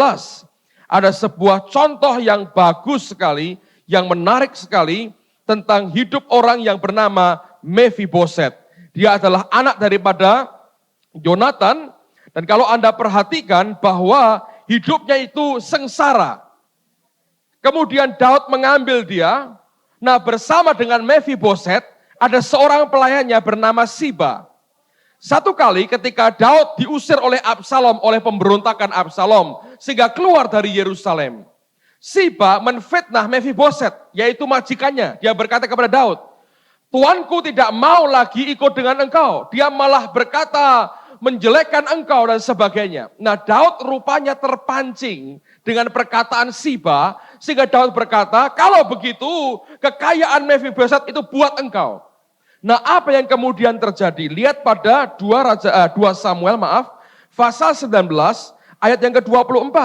Ada sebuah contoh yang bagus sekali, yang menarik sekali tentang hidup orang yang bernama Mephiboset. Dia adalah anak daripada Yonatan, dan kalau Anda perhatikan bahwa hidupnya itu sengsara. Kemudian Daud mengambil dia, nah bersama dengan Mephiboset ada seorang pelayannya bernama Siba. Satu kali ketika Daud diusir oleh Absalom, oleh pemberontakan Absalom, sehingga keluar dari Yerusalem. Siba menfitnah Mephiboset, yaitu majikannya. Dia berkata kepada Daud, Tuanku tidak mau lagi ikut dengan engkau. Dia malah berkata, menjelekkan engkau dan sebagainya. Nah, Daud rupanya terpancing dengan perkataan Siba, sehingga Daud berkata, kalau begitu kekayaan Mephiboset itu buat engkau. Nah, apa yang kemudian terjadi? Lihat pada 2 Samuel pasal 19 ayat yang ke-24.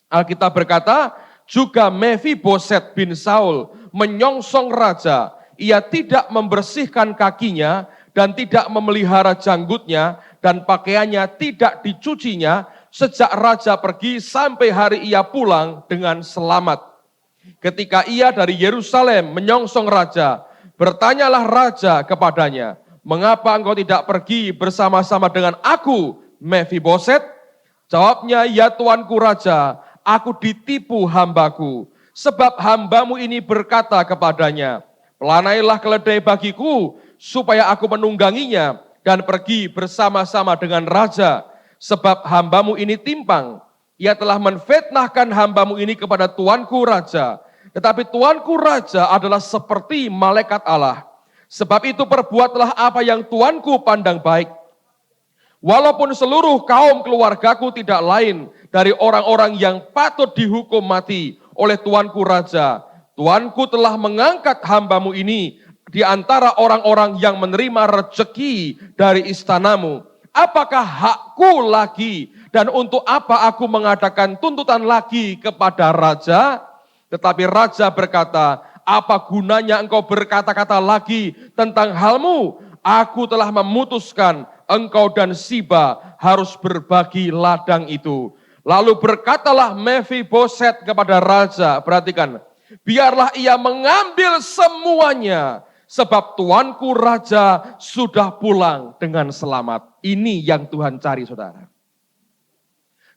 Alkitab berkata, juga Mephiboset bin Saul menyongsong raja, ia tidak membersihkan kakinya dan tidak memelihara janggutnya dan pakaiannya tidak dicucinya sejak raja pergi sampai hari ia pulang dengan selamat. Ketika ia dari Yerusalem menyongsong raja, bertanyalah raja kepadanya, mengapa engkau tidak pergi bersama-sama dengan aku, Mephiboset? Jawabnya, ya tuanku raja, aku ditipu hambaku, sebab hambamu ini berkata kepadanya, pelanailah keledai bagiku, supaya aku menungganginya dan pergi bersama-sama dengan raja, sebab hambamu ini timpang. Ia telah menfitnahkan hambamu ini kepada tuanku raja. Tetapi tuanku raja adalah seperti malaikat Allah. Sebab itu perbuatlah apa yang tuanku pandang baik. Walaupun seluruh kaum keluargaku tidak lain dari orang-orang yang patut dihukum mati oleh tuanku raja. Tuanku telah mengangkat hambamu ini di antara orang-orang yang menerima rezeki dari istanamu. Apakah hakku lagi dan untuk apa aku mengadakan tuntutan lagi kepada raja? Tetapi raja berkata, apa gunanya engkau berkata-kata lagi tentang halmu? Aku telah memutuskan engkau dan Siba harus berbagi ladang itu. Lalu berkatalah Mephiboset kepada raja, perhatikan, biarlah ia mengambil semuanya, sebab tuanku raja sudah pulang dengan selamat. Ini yang Tuhan cari, saudara.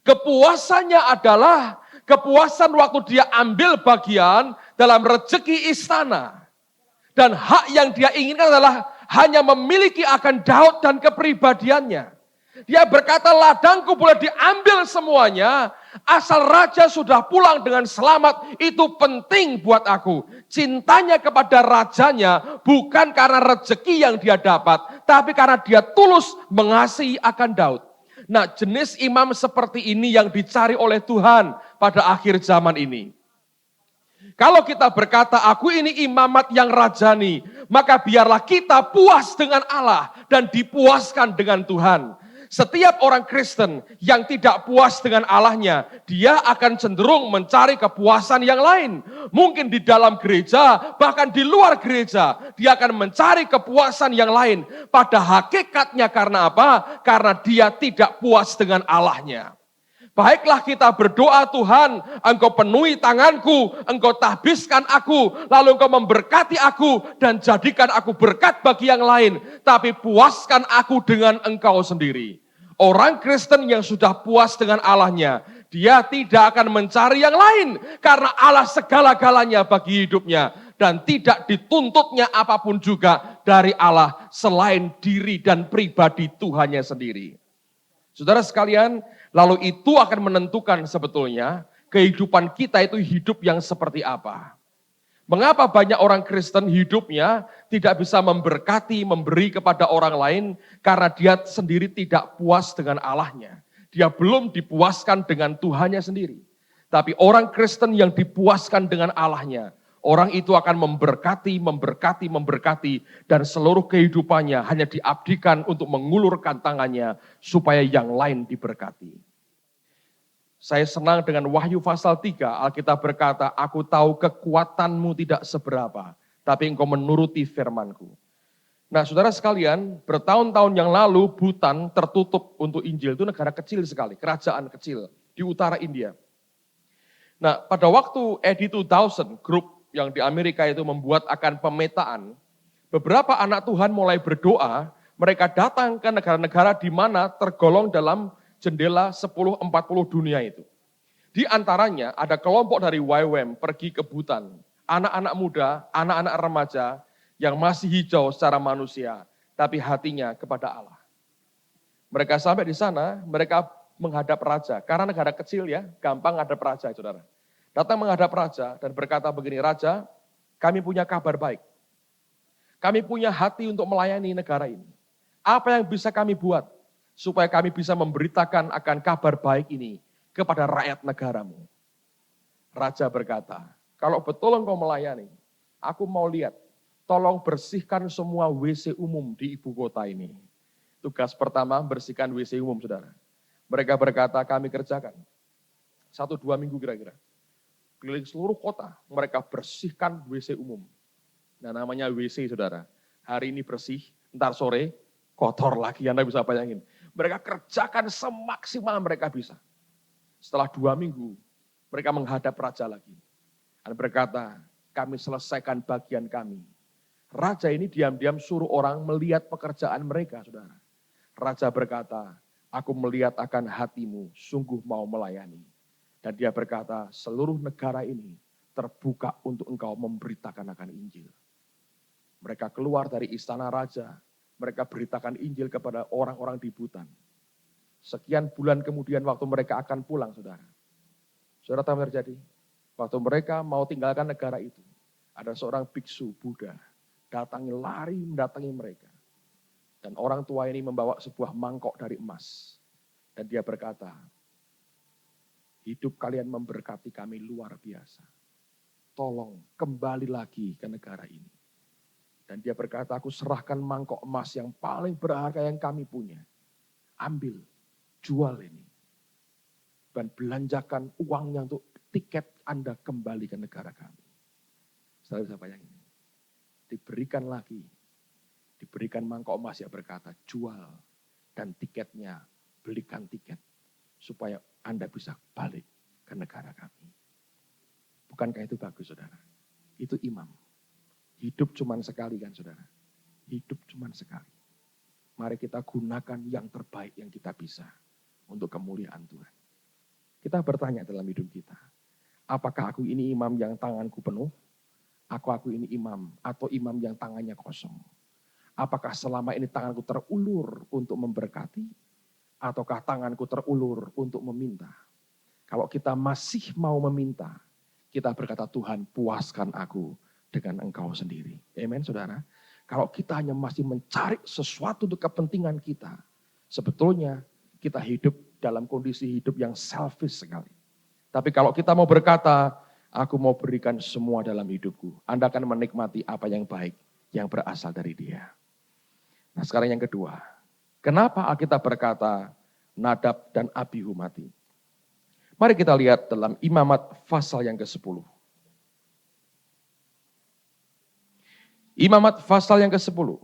Kepuasannya adalah kepuasan waktu dia ambil bagian dalam rezeki istana. Dan hak yang dia inginkan adalah hanya memiliki akan Daud dan kepribadiannya. Dia berkata, ladangku boleh diambil semuanya, asal raja sudah pulang dengan selamat, itu penting buat aku. Cintanya kepada rajanya bukan karena rezeki yang dia dapat, tapi karena dia tulus mengasihi akan Daud. Nah, jenis imam seperti ini yang dicari oleh Tuhan pada akhir zaman ini. Kalau kita berkata, aku ini imamat yang rajani, maka biarlah kita puas dengan Allah dan dipuaskan dengan Tuhan. Setiap orang Kristen yang tidak puas dengan Allahnya, dia akan cenderung mencari kepuasan yang lain. Mungkin di dalam gereja, bahkan di luar gereja, dia akan mencari kepuasan yang lain. Pada hakikatnya karena apa? Karena dia tidak puas dengan Allahnya. Baiklah kita berdoa, Tuhan, Engkau penuhi tanganku, Engkau tahbiskan aku, lalu Engkau memberkati aku, dan jadikan aku berkat bagi yang lain. Tapi puaskan aku dengan Engkau sendiri. Orang Kristen yang sudah puas dengan Allahnya, dia tidak akan mencari yang lain, karena Allah segala-galanya bagi hidupnya. Dan tidak dituntutnya apapun juga dari Allah, selain diri dan pribadi Tuhannya sendiri. Saudara sekalian, lalu itu akan menentukan sebetulnya kehidupan kita itu hidup yang seperti apa. Mengapa banyak orang Kristen hidupnya tidak bisa memberkati, memberi kepada orang lain, karena dia sendiri tidak puas dengan Allahnya. Dia belum dipuaskan dengan Tuhannya sendiri. Tapi orang Kristen yang dipuaskan dengan Allahnya, orang itu akan memberkati, memberkati, memberkati, dan seluruh kehidupannya hanya diabdikan untuk mengulurkan tangannya supaya yang lain diberkati. Saya senang dengan Wahyu pasal 3, Alkitab berkata, aku tahu kekuatanmu tidak seberapa, tapi engkau menuruti firmanku. Nah, saudara sekalian, bertahun-tahun yang lalu Bhutan tertutup untuk Injil. Itu negara kecil sekali, kerajaan kecil di utara India. Nah, pada waktu Eddie 2000, grup yang di Amerika itu membuat akan pemetaan, beberapa anak Tuhan mulai berdoa, mereka datang ke negara-negara di mana tergolong dalam jendela 10-40 dunia itu. Di antaranya ada kelompok dari YWAM pergi ke Bhutan. Anak-anak muda, anak-anak remaja yang masih hijau secara manusia, tapi hatinya kepada Allah. Mereka sampai di sana, mereka menghadap raja. Karena negara kecil ya, gampang menghadap raja, saudara. Datang menghadap raja dan berkata begini, raja, kami punya kabar baik. Kami punya hati untuk melayani negara ini. Apa yang bisa kami buat supaya kami bisa memberitakan akan kabar baik ini kepada rakyat negaramu? Raja berkata, kalau betul engkau melayani, aku mau lihat, tolong bersihkan semua WC umum di ibu kota ini. Tugas pertama, bersihkan WC umum, saudara. Mereka berkata, kami kerjakan. 1-2 minggu kira-kira. Keliling seluruh kota, mereka bersihkan WC umum. Nah, namanya WC, saudara. Hari ini bersih, ntar sore kotor lagi, Anda bisa bayangin. Mereka kerjakan semaksimal mereka bisa. Setelah 2 minggu, mereka menghadap raja lagi. Dan berkata, kami selesaikan bagian kami. Raja ini diam-diam suruh orang melihat pekerjaan mereka, saudara. Raja berkata, aku melihat akan hatimu, sungguh mau melayani. Dan dia berkata, seluruh negara ini terbuka untuk engkau memberitakan akan Injil. Mereka keluar dari istana raja, mereka beritakan Injil kepada orang-orang di Bhutan. Sekian bulan kemudian waktu mereka akan pulang, saudara. Saudara tahu terjadi? Waktu mereka mau tinggalkan negara itu, ada seorang biksu Buddha lari mendatangi mereka. Dan orang tua ini membawa sebuah mangkok dari emas. Dan dia berkata, hidup kalian memberkati kami luar biasa. Tolong kembali lagi ke negara ini. Dan dia berkata, aku serahkan mangkok emas yang paling berharga yang kami punya. Ambil, jual ini. Dan belanjakan uangnya untuk tiket Anda kembali ke negara kami. Saya bisa bayangin. Diberikan lagi. Diberikan mangkok emas yang berkata, jual. Dan tiketnya, belikan tiket. Supaya Anda bisa balik ke negara kami. Bukankah itu bagus, saudara? Itu imam. Hidup cuma sekali kan, saudara? Hidup cuma sekali. Mari kita gunakan yang terbaik yang kita bisa untuk kemuliaan Tuhan. Kita bertanya dalam hidup kita, apakah aku ini imam yang tanganku penuh? Aku ini imam atau imam yang tangannya kosong? Apakah selama ini tanganku terulur untuk memberkati? Ataukah tanganku terulur untuk meminta? Kalau kita masih mau meminta, kita berkata, Tuhan puaskan aku dengan Engkau sendiri. Amen, saudara. Kalau kita hanya masih mencari sesuatu untuk kepentingan kita, sebetulnya kita hidup dalam kondisi hidup yang selfish sekali. Tapi kalau kita mau berkata, aku mau berikan semua dalam hidupku, Anda akan menikmati apa yang baik yang berasal dari Dia. Nah sekarang yang kedua, kenapa Alkitab berkata Nadab dan Abihu mati? Mari kita lihat dalam Imamat pasal yang ke-10. Imamat pasal yang ke-10.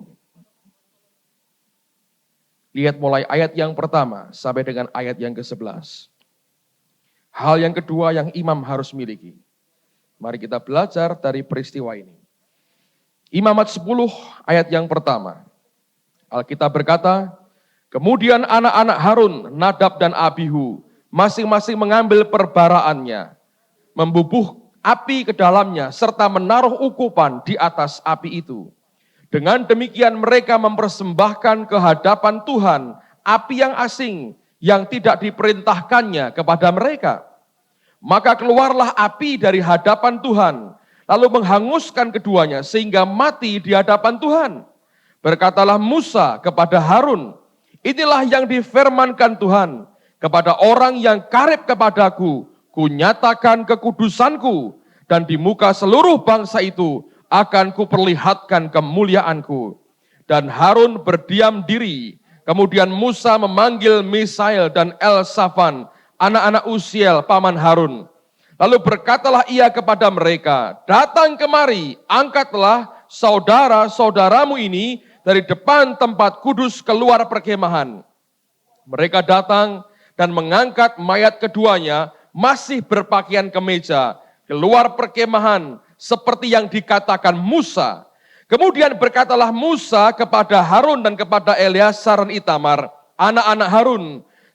Lihat mulai ayat yang pertama sampai dengan ayat yang ke-11. Hal yang kedua yang imam harus miliki. Mari kita belajar dari peristiwa ini. Imamat 10 ayat yang pertama. Alkitab berkata, kemudian anak-anak Harun, Nadab dan Abihu, masing-masing mengambil perbaraannya, membubuh api ke dalamnya, serta menaruh ukupan di atas api itu. Dengan demikian mereka mempersembahkan ke hadapan Tuhan api yang asing yang tidak diperintahkannya kepada mereka. Maka keluarlah api dari hadapan Tuhan, lalu menghanguskan keduanya sehingga mati di hadapan Tuhan. Berkatalah Musa kepada Harun, inilah yang difirmankan Tuhan, kepada orang yang karib kepadaku, kunyatakan kekudusanku, dan di muka seluruh bangsa itu akan kuperlihatkan kemuliaanku. Dan Harun berdiam diri. Kemudian Musa memanggil Misael dan Elsafan, anak-anak Uziel, paman Harun. Lalu berkatalah ia kepada mereka, datang kemari, angkatlah saudara-saudaramu ini dari depan tempat kudus keluar perkemahan. Mereka datang dan mengangkat mayat keduanya, masih berpakaian kemeja, keluar perkemahan, seperti yang dikatakan Musa. Kemudian berkatalah Musa kepada Harun dan kepada Eleazar dan Itamar, anak-anak Harun,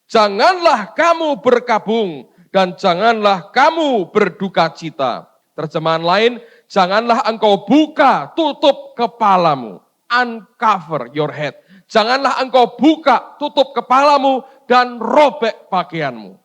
janganlah kamu berkabung dan janganlah kamu berduka cita. Terjemahan lain, janganlah engkau buka tutup kepalamu. Uncover your head. Janganlah engkau buka tutup kepalamu dan robek pakaianmu.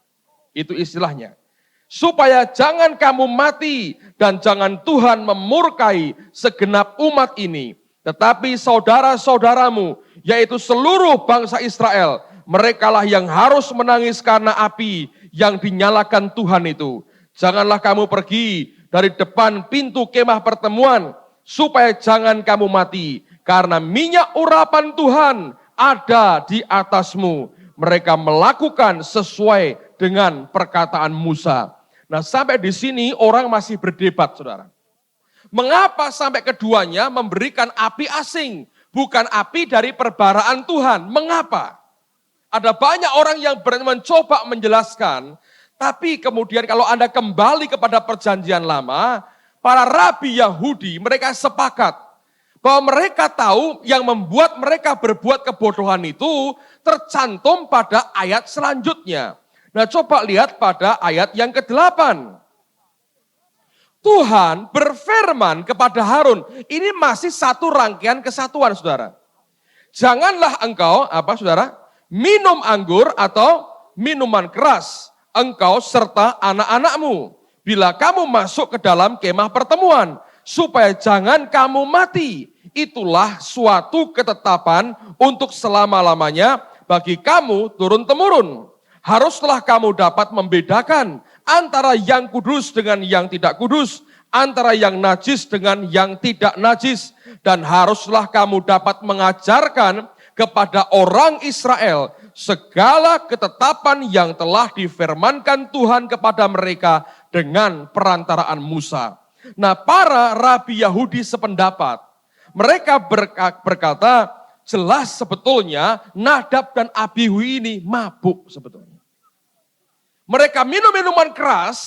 Itu istilahnya. Supaya jangan kamu mati dan jangan Tuhan memurkai segenap umat ini. Tetapi saudara-saudaramu, yaitu seluruh bangsa Israel, merekalah yang harus menangis karena api yang dinyalakan Tuhan itu. Janganlah kamu pergi dari depan pintu kemah pertemuan, supaya jangan kamu mati. Karena minyak urapan Tuhan ada di atasmu. Mereka melakukan sesuai dengan perkataan Musa. Nah sampai di sini orang masih berdebat saudara. Mengapa sampai keduanya memberikan api asing, bukan api dari perbaraan Tuhan? Mengapa? Ada banyak orang yang mencoba menjelaskan, tapi kemudian kalau Anda kembali kepada perjanjian lama, para rabi Yahudi mereka sepakat bahwa mereka tahu yang membuat mereka berbuat kebodohan itu tercantum pada ayat selanjutnya. Nah coba lihat pada ayat yang ke-8. Tuhan berfirman kepada Harun, ini masih satu rangkaian kesatuan saudara. Janganlah engkau, saudara, minum anggur atau minuman keras, engkau serta anak-anakmu, bila kamu masuk ke dalam kemah pertemuan, supaya jangan kamu mati. Itulah suatu ketetapan untuk selama-lamanya bagi kamu turun-temurun. Haruslah kamu dapat membedakan antara yang kudus dengan yang tidak kudus, antara yang najis dengan yang tidak najis. Dan haruslah kamu dapat mengajarkan kepada orang Israel segala ketetapan yang telah difirmankan Tuhan kepada mereka dengan perantaraan Musa. Nah para rabi Yahudi sependapat, mereka berkata jelas sebetulnya Nadab dan Abihu ini mabuk sebetulnya. Mereka minum minuman keras,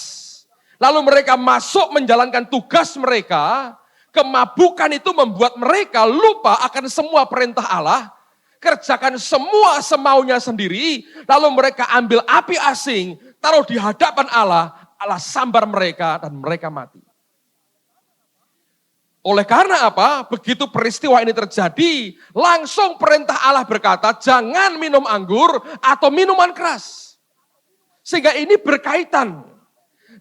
lalu mereka masuk menjalankan tugas mereka, kemabukan itu membuat mereka lupa akan semua perintah Allah, kerjakan semua semaunya sendiri, lalu mereka ambil api asing, taruh di hadapan Allah, Allah sambar mereka dan mereka mati. Oleh karena apa? Begitu peristiwa ini terjadi, langsung perintah Allah berkata, jangan minum anggur atau minuman keras. Sehingga ini berkaitan.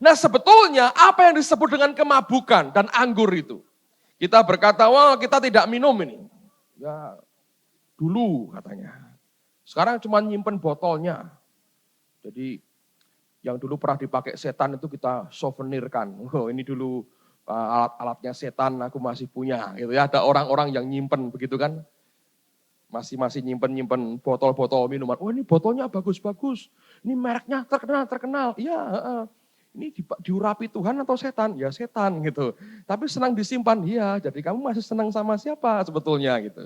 Nah sebetulnya apa yang disebut dengan kemabukan dan anggur itu? Kita berkata, wah kita tidak minum ini. Ya dulu katanya. Sekarang cuma nyimpen botolnya. Jadi yang dulu pernah dipakai setan itu kita souvenirkan. Oh ini dulu alat-alatnya setan aku masih punya gitu ya. Ada orang-orang yang nyimpen begitu kan. Masih nyimpen botol-botol minuman. Oh ini botolnya bagus-bagus. Ini mereknya terkenal. Iya, ini diurapi Tuhan atau setan? Ya setan gitu. Tapi senang disimpan. Iya, jadi kamu masih senang sama siapa sebetulnya gitu.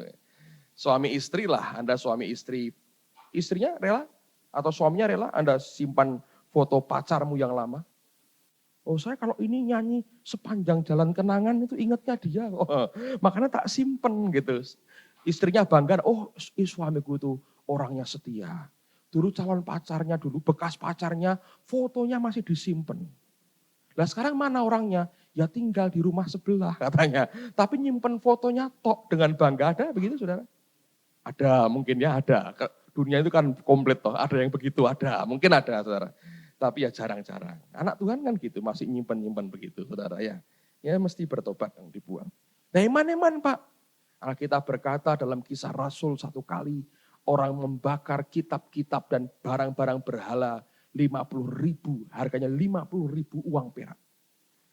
Suami istri lah, Anda suami istri. Istrinya rela atau suaminya rela Anda simpan foto pacarmu yang lama? Oh saya kalau ini nyanyi sepanjang jalan kenangan itu ingatnya dia. Oh, makanya tak simpen gitu. Istrinya bangga, oh suamiku itu orangnya setia. Dulu calon pacarnya dulu, bekas pacarnya, fotonya masih disimpan. Lah sekarang mana orangnya? Ya tinggal di rumah sebelah katanya. Tapi nyimpen fotonya tok dengan bangga. Ada begitu saudara? Ada, mungkin ya ada. Dunia itu kan komplit toh, ada yang begitu ada. Mungkin ada saudara. Tapi ya jarang-jarang. Anak Tuhan kan gitu, masih nyimpen-nyimpen begitu saudara ya. Ya mesti bertobat yang dibuang. Nah iman-iman Pak. Alkitab berkata dalam Kisah Rasul satu kali, orang membakar kitab-kitab dan barang-barang berhala 50.000, harganya 50.000 uang perak.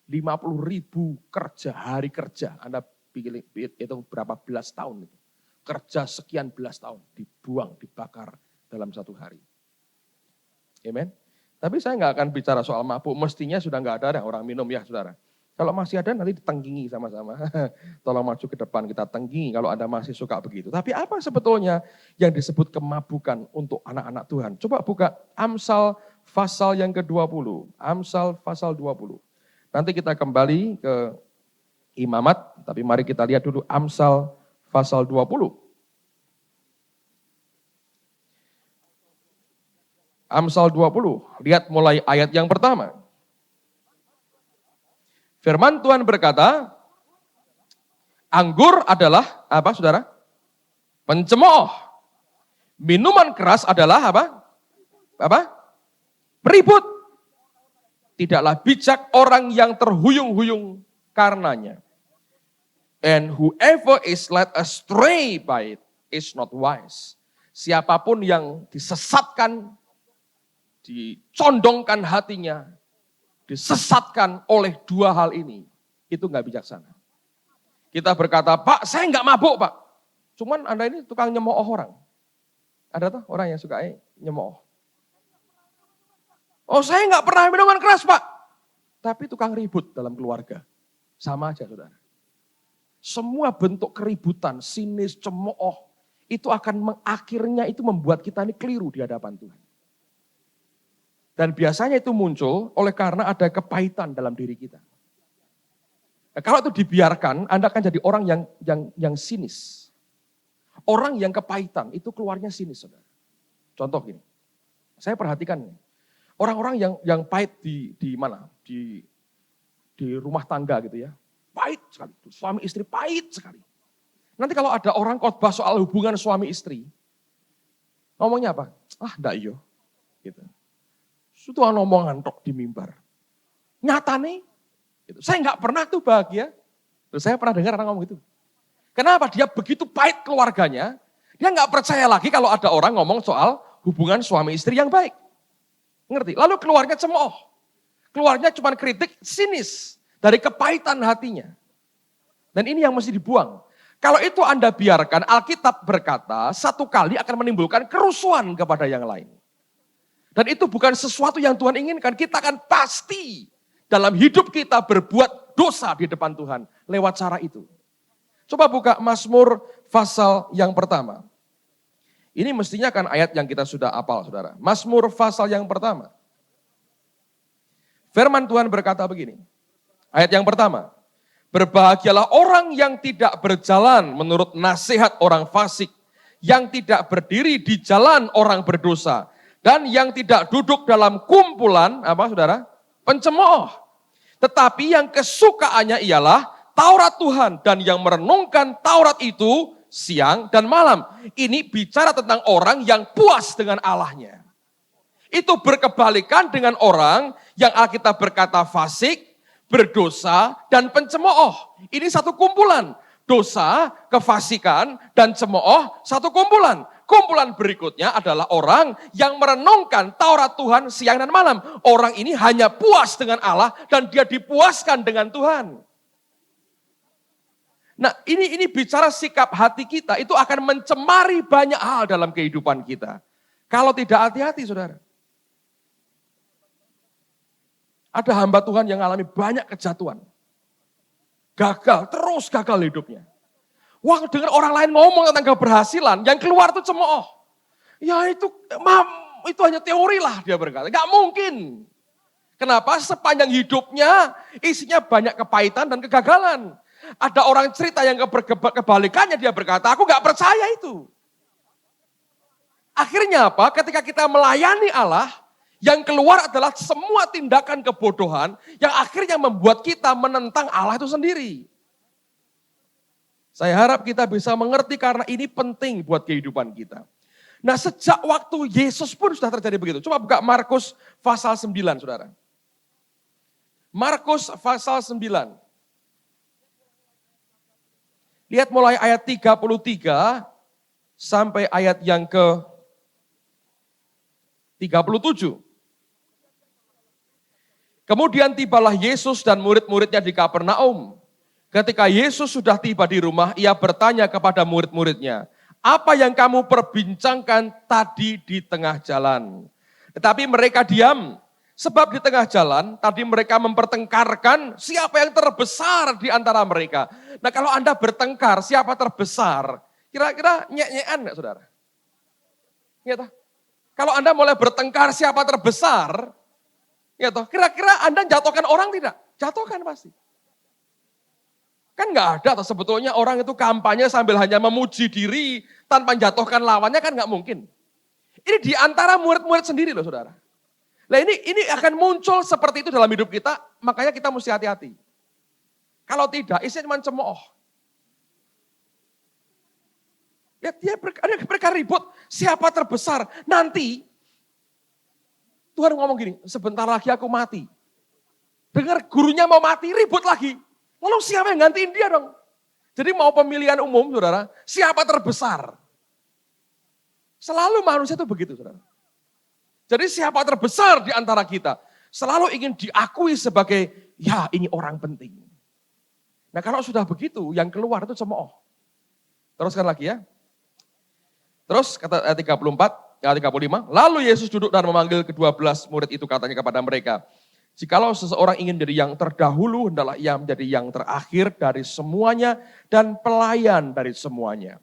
50.000 kerja, hari kerja. Anda hitung berapa belas tahun itu. Kerja sekian belas tahun, dibuang, dibakar dalam satu hari. Amen. Tapi saya nggak akan bicara soal mabuk, mestinya sudah nggak ada orang minum ya saudara. Kalau masih ada nanti ditenggingi sama-sama. Tolong maju ke depan kita tenggingi kalau Anda masih suka begitu. Tapi apa sebetulnya yang disebut kemabukan untuk anak-anak Tuhan? Coba buka Amsal pasal yang ke-20. Amsal pasal 20. Nanti kita kembali ke imamat, tapi mari kita lihat dulu Amsal pasal 20. Amsal 20, lihat mulai ayat yang pertama. Firman Tuhan berkata, anggur adalah apa saudara? Pencemooh. Minuman keras adalah apa? Apa? Peribut. Tidaklah bijak orang yang terhuyung-huyung karenanya. And whoever is led astray by it is not wise. Siapapun yang disesatkan, dicondongkan hatinya, disesatkan oleh dua hal ini, itu nggak bijaksana. Kita berkata, Pak saya nggak mabuk Pak. Cuman Anda ini tukang nyemooh orang. Ada tuh orang yang suka nyemooh. Oh saya nggak pernah minuman keras Pak. Tapi tukang ribut dalam keluarga. Sama aja saudara. Semua bentuk keributan, sinis, cemooh, itu akan akhirnya itu membuat kita ini keliru di hadapan Tuhan. Dan biasanya itu muncul oleh karena ada kepahitan dalam diri kita. Nah, kalau itu dibiarkan, Anda akan jadi orang yang sinis. Orang yang kepahitan itu keluarnya sinis, saudara. Contoh gini, saya perhatikan nih, orang-orang yang pahit di mana? Di rumah tangga gitu ya, pahit sekali. Suami istri pahit sekali. Nanti kalau ada orang khotbah soal hubungan suami istri, ngomongnya apa? Ah, ndak iyo, gitu. Itu omongan tok di mimbar. Nyata nih, gitu. Saya nggak pernah tuh bahagia. Terus saya pernah dengar orang ngomong gitu. Kenapa? Dia begitu pahit keluarganya, dia nggak percaya lagi kalau ada orang ngomong soal hubungan suami istri yang baik. Ngerti? Lalu keluarnya cemooh. Keluarnya cuma kritik, sinis. Dari kepahitan hatinya. Dan ini yang mesti dibuang. Kalau itu Anda biarkan, Alkitab berkata, satu kali akan menimbulkan kerusuhan kepada yang lain. Dan itu bukan sesuatu yang Tuhan inginkan. Kita akan pasti dalam hidup kita berbuat dosa di depan Tuhan lewat cara itu. Coba buka Mazmur pasal yang pertama. Ini mestinya kan ayat yang kita sudah hafal saudara. Mazmur pasal yang pertama. Firman Tuhan berkata begini. Ayat yang pertama. Berbahagialah orang yang tidak berjalan menurut nasihat orang fasik. Yang tidak berdiri di jalan orang berdosa. Dan yang tidak duduk dalam kumpulan, apa saudara? Pencemooh. Tetapi yang kesukaannya ialah Taurat Tuhan dan yang merenungkan Taurat itu siang dan malam. Ini bicara tentang orang yang puas dengan Allahnya. Itu berkebalikan dengan orang yang Alkitab berkata fasik, berdosa, dan pencemooh. Ini satu kumpulan. Dosa, kefasikan, dan cemooh satu kumpulan. Kumpulan berikutnya adalah orang yang merenungkan Taurat Tuhan siang dan malam. Orang ini hanya puas dengan Allah dan dia dipuaskan dengan Tuhan. Nah, ini bicara sikap hati kita, itu akan mencemari banyak hal dalam kehidupan kita. Kalau tidak hati-hati, saudara. Ada hamba Tuhan yang alami banyak kejatuhan. Gagal, terus gagal hidupnya. Wah, dengar orang lain ngomong tentang keberhasilan, yang keluar itu cemooh. Ya itu hanya teori lah, dia berkata. Gak mungkin. Kenapa? Sepanjang hidupnya isinya banyak kepahitan dan kegagalan. Ada orang cerita yang kebalikannya, dia berkata, aku gak percaya itu. Akhirnya apa? Ketika kita melayani Allah, yang keluar adalah semua tindakan kebodohan yang akhirnya membuat kita menentang Allah itu sendiri. Saya harap kita bisa mengerti karena ini penting buat kehidupan kita. Nah, sejak waktu Yesus pun sudah terjadi begitu. Coba buka Markus pasal 9, saudara. Markus pasal 9. Lihat mulai ayat 33 sampai ayat yang ke 37. Kemudian tibalah Yesus dan murid-muridnya di Kapernaum. Ketika Yesus sudah tiba di rumah, ia bertanya kepada murid-muridnya, apa yang kamu perbincangkan tadi di tengah jalan? Tetapi mereka diam, sebab di tengah jalan tadi mereka mempertengkarkan siapa yang terbesar di antara mereka. Nah, kalau Anda bertengkar siapa terbesar, kira-kira nyek-nyekan enggak, saudara? Ya toh? Kalau Anda mulai bertengkar siapa terbesar, ya toh, kira-kira Anda jatuhkan orang tidak? Jatuhkan pasti. Kan nggak ada toh sebetulnya orang itu kampanye sambil hanya memuji diri tanpa jatuhkan lawannya, kan nggak mungkin. Ini di antara murid-murid sendiri loh, saudara. Nah ini akan muncul seperti itu dalam hidup kita, makanya kita mesti hati-hati. Kalau tidak, isinya cuma cemooh. Ya mereka ribut, siapa terbesar? Nanti Tuhan ngomong gini, sebentar lagi aku mati. Dengar gurunya mau mati, ribut lagi. Lalu siapa yang gantiin dia dong? Jadi mau pemilihan umum, saudara, siapa terbesar? Selalu manusia itu begitu, saudara. Jadi siapa terbesar di antara kita? Selalu ingin diakui sebagai, ya ini orang penting. Nah kalau sudah begitu, yang keluar itu cemooh. Teruskan lagi ya. Terus kata ayat 34, ayat 35, lalu Yesus duduk dan memanggil ke-12 murid itu, katanya kepada mereka, jikalau seseorang ingin menjadi yang terdahulu, hendaklah ia menjadi yang terakhir dari semuanya dan pelayan dari semuanya.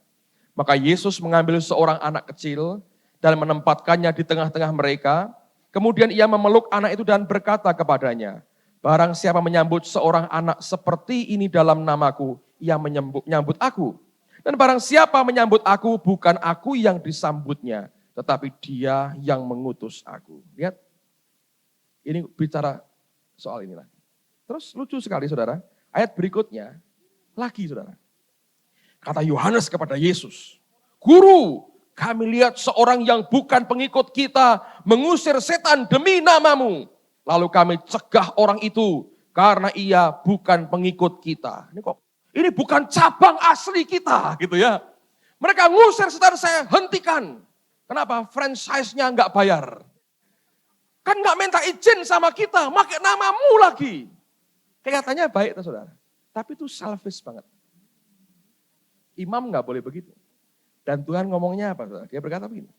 Maka Yesus mengambil seorang anak kecil dan menempatkannya di tengah-tengah mereka. Kemudian ia memeluk anak itu dan berkata kepadanya, barang siapa menyambut seorang anak seperti ini dalam namaku, ia menyambut aku. Dan barang siapa menyambut aku, bukan aku yang disambutnya, tetapi dia yang mengutus aku. Lihat, ini bicara soal ini lagi. Terus lucu sekali, saudara, ayat berikutnya, lagi saudara. Kata Yohanes kepada Yesus, Guru, kami lihat seorang yang bukan pengikut kita mengusir setan demi namamu. Lalu kami cegah orang itu karena ia bukan pengikut kita. Ini bukan cabang asli kita gitu ya. Mereka ngusir setan, saya hentikan. Kenapa? Franchise-nya enggak bayar. Kan enggak minta izin sama kita, pakai namamu lagi. Kelihatannya baik tuh saudara. Tapi itu selfish banget. Imam enggak boleh begitu. Dan Tuhan ngomongnya apa? Saudara? Dia berkata begini.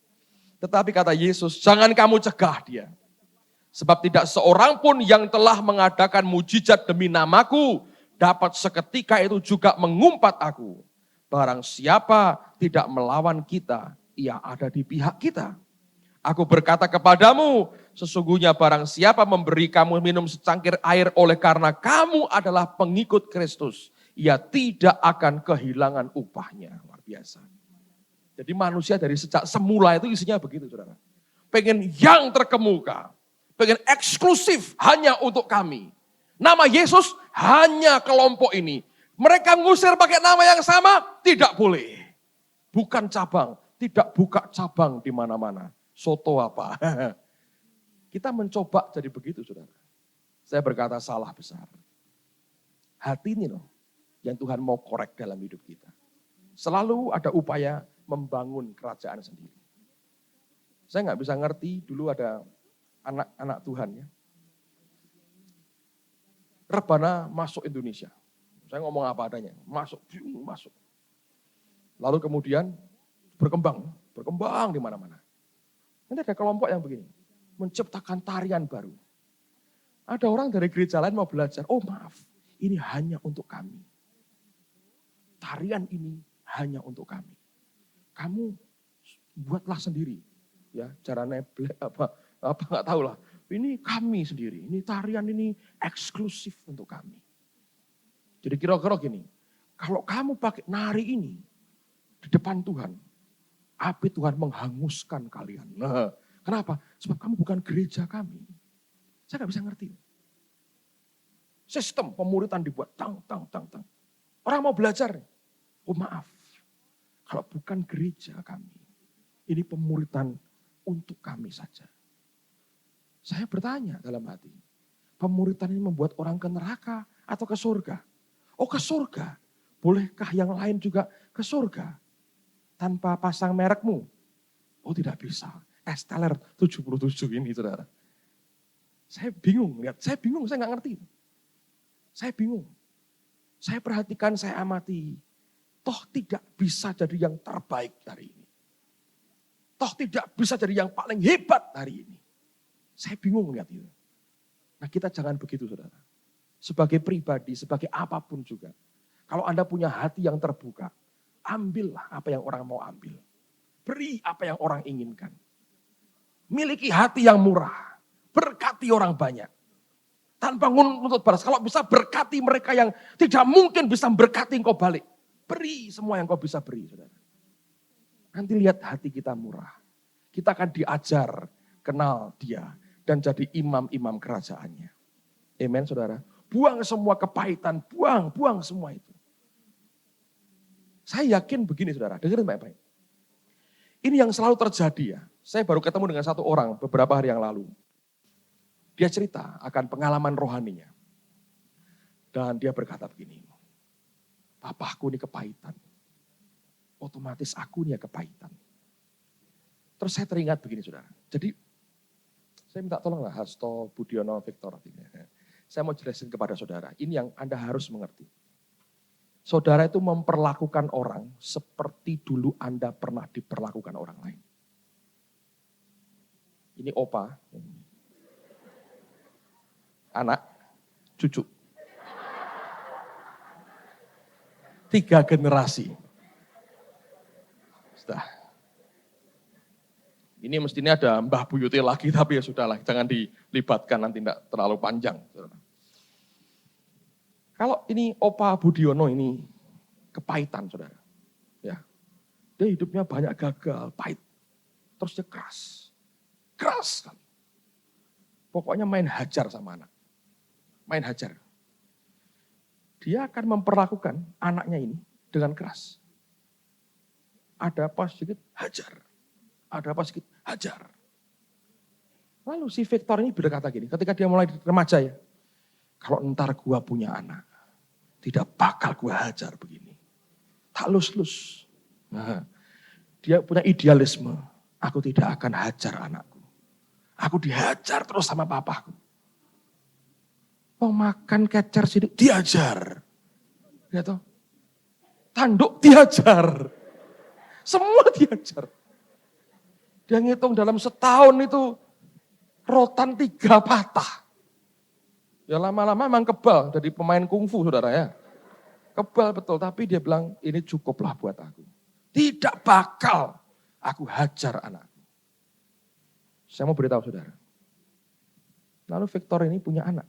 Tetapi kata Yesus, jangan kamu cegah dia. Sebab tidak seorang pun yang telah mengadakan mujizat demi namaku, dapat seketika itu juga mengumpat aku. Barang siapa tidak melawan kita, ia ada di pihak kita. Aku berkata kepadamu, sesungguhnya barang siapa memberi kamu minum secangkir air oleh karena kamu adalah pengikut Kristus, ia tidak akan kehilangan upahnya. Luar biasa. Jadi manusia dari sejak semula itu isinya begitu, saudara. Pengen yang terkemuka, pengen eksklusif hanya untuk kami. Nama Yesus hanya kelompok ini. Mereka ngusir pakai nama yang sama, tidak boleh. Bukan cabang, tidak buka cabang di mana-mana. Soto apa? Kita mencoba jadi begitu, saudara. Saya berkata salah besar. Hati ini loh, yang Tuhan mau korek dalam hidup kita. Selalu ada upaya membangun kerajaan sendiri. Saya nggak bisa ngerti, dulu ada anak-anak Tuhan ya. Rebana masuk Indonesia. Saya ngomong apa adanya, masuk. Lalu kemudian berkembang di mana-mana. Nanti ada kelompok yang begini, menciptakan tarian baru. Ada orang dari gereja lain mau belajar, oh maaf, ini hanya untuk kami. Tarian ini hanya untuk kami. Kamu buatlah sendiri, ya cara neblek apa nggak tahu lah. Ini kami sendiri, ini tarian ini eksklusif untuk kami. Jadi kira-kira gini, kalau kamu pakai nari ini di depan Tuhan, api Tuhan menghanguskan kalian. Nah, kenapa? Sebab kamu bukan gereja kami. Saya nggak bisa ngerti. Sistem pemuritan dibuat, tang. Orang mau belajar, oh maaf, kalau bukan gereja kami, ini pemuritan untuk kami saja. Saya bertanya dalam hati, pemuritan ini membuat orang ke neraka atau ke surga? Oh ke surga, bolehkah yang lain juga ke surga? Tanpa pasang merekmu? Oh tidak bisa, Esteller 77 ini saudara. Saya bingung, saya nggak ngerti. Saya bingung. Saya perhatikan, saya amati. Toh tidak bisa jadi yang terbaik hari ini. Toh tidak bisa jadi yang paling hebat hari ini. Saya bingung lihat itu. Nah kita jangan begitu saudara. Sebagai pribadi, sebagai apapun juga. Kalau Anda punya hati yang terbuka, ambillah apa yang orang mau ambil. Beri apa yang orang inginkan. Miliki hati yang murah. Berkati orang banyak. Tanpa menuntut balas. Kalau bisa berkati mereka yang tidak mungkin bisa berkati engkau balik. Beri semua yang kau bisa beri, saudara. Nanti lihat hati kita murah. Kita akan diajar kenal dia dan jadi imam-imam kerajaannya. Amen, saudara. Buang semua kepahitan, buang semua itu. Saya yakin begini, saudara. Dengerin baik-baik. Ini yang selalu terjadi ya. Saya baru ketemu dengan satu orang beberapa hari yang lalu. Dia cerita akan pengalaman rohaninya. Dan dia berkata begini, papaku ini kepahitan. Otomatis aku ini ya kepahitan. Terus saya teringat begini saudara. Jadi saya minta tolonglah Hasto, Budiono, Victor. Saya mau jelasin kepada saudara. Ini yang Anda harus mengerti. Saudara itu memperlakukan orang seperti dulu Anda pernah diperlakukan orang lain. Ini opa. Anak, cucu. 3 generasi. Sudah. Ini mestinya ada Mbah Buyute lagi, tapi ya sudahlah, jangan dilibatkan nanti tidak terlalu panjang. Kalau ini Opa Budiono ini kepahitan, saudara. Ya, dia hidupnya banyak gagal, pahit. Terus dia keras sekali. Pokoknya main hajar sama anak. Main hajar. Dia akan memperlakukan anaknya ini dengan keras. Ada apa sedikit, hajar. Ada apa sedikit, hajar. Lalu si Victor ini berkata gini, ketika dia mulai remaja ya, kalau ntar gua punya anak, tidak bakal gua hajar begini. Tak lus-lus. Nah, dia punya idealisme, aku tidak akan hajar anakku. Aku dihajar terus sama papaku. Mau makan kecer sidik, diajar. Ya toh? Tanduk diajar. Semua diajar. Dia ngitung dalam setahun itu rotan 3 patah. Ya lama-lama memang kebal jadi pemain kungfu saudara ya. Kebal betul, tapi dia bilang ini cukuplah buat aku. Tidak bakal aku hajar anakku. Saya mau beritahu saudara. Lalu Victor ini punya anak.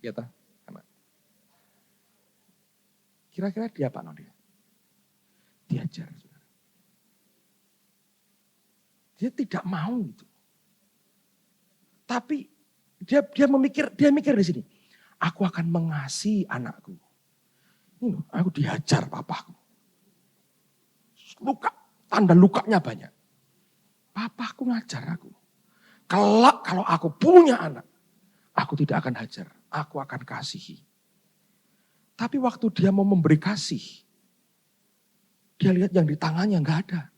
Ya toh, anak. Kira-kira dia apa no dia? Diajar. Saudara. Dia tidak mau itu. Tapi dia mikir di sini. Aku akan mengasihi anakku. Ini loh, aku dihajar papaku. Luka, tanda lukanya banyak. Papaku ngajar aku. Kelak kalau aku punya anak, aku tidak akan hajar. Aku akan kasihi. Tapi waktu dia mau memberi kasih, dia lihat yang di tangannya nggak ada.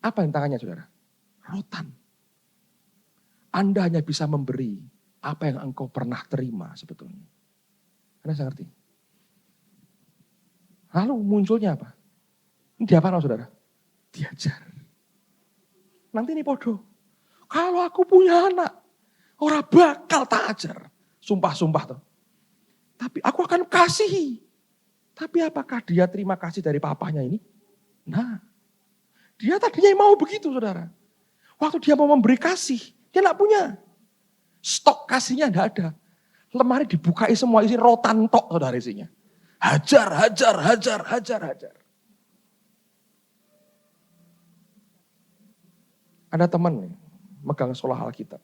Apa yang tangannya saudara? Rotan. Anda hanya bisa memberi apa yang engkau pernah terima sebetulnya. Anda saya ngerti? Lalu munculnya apa? Ini dia apa saudara? Diajar. Nanti ini podo. Kalau aku punya anak, orang bakal tak ajar. Sumpah-sumpah tuh. Tapi aku akan kasihi. Tapi apakah dia terima kasih dari papanya ini? Nah, dia tadinya mau begitu saudara. Waktu dia mau memberi kasih, dia tidak punya. Stok kasihnya tidak ada. Lemari dibukai semua isi rotan tok saudara isinya. Hajar, hajar, hajar, hajar, hajar. Ada teman nih, megang sekolah Alkitab.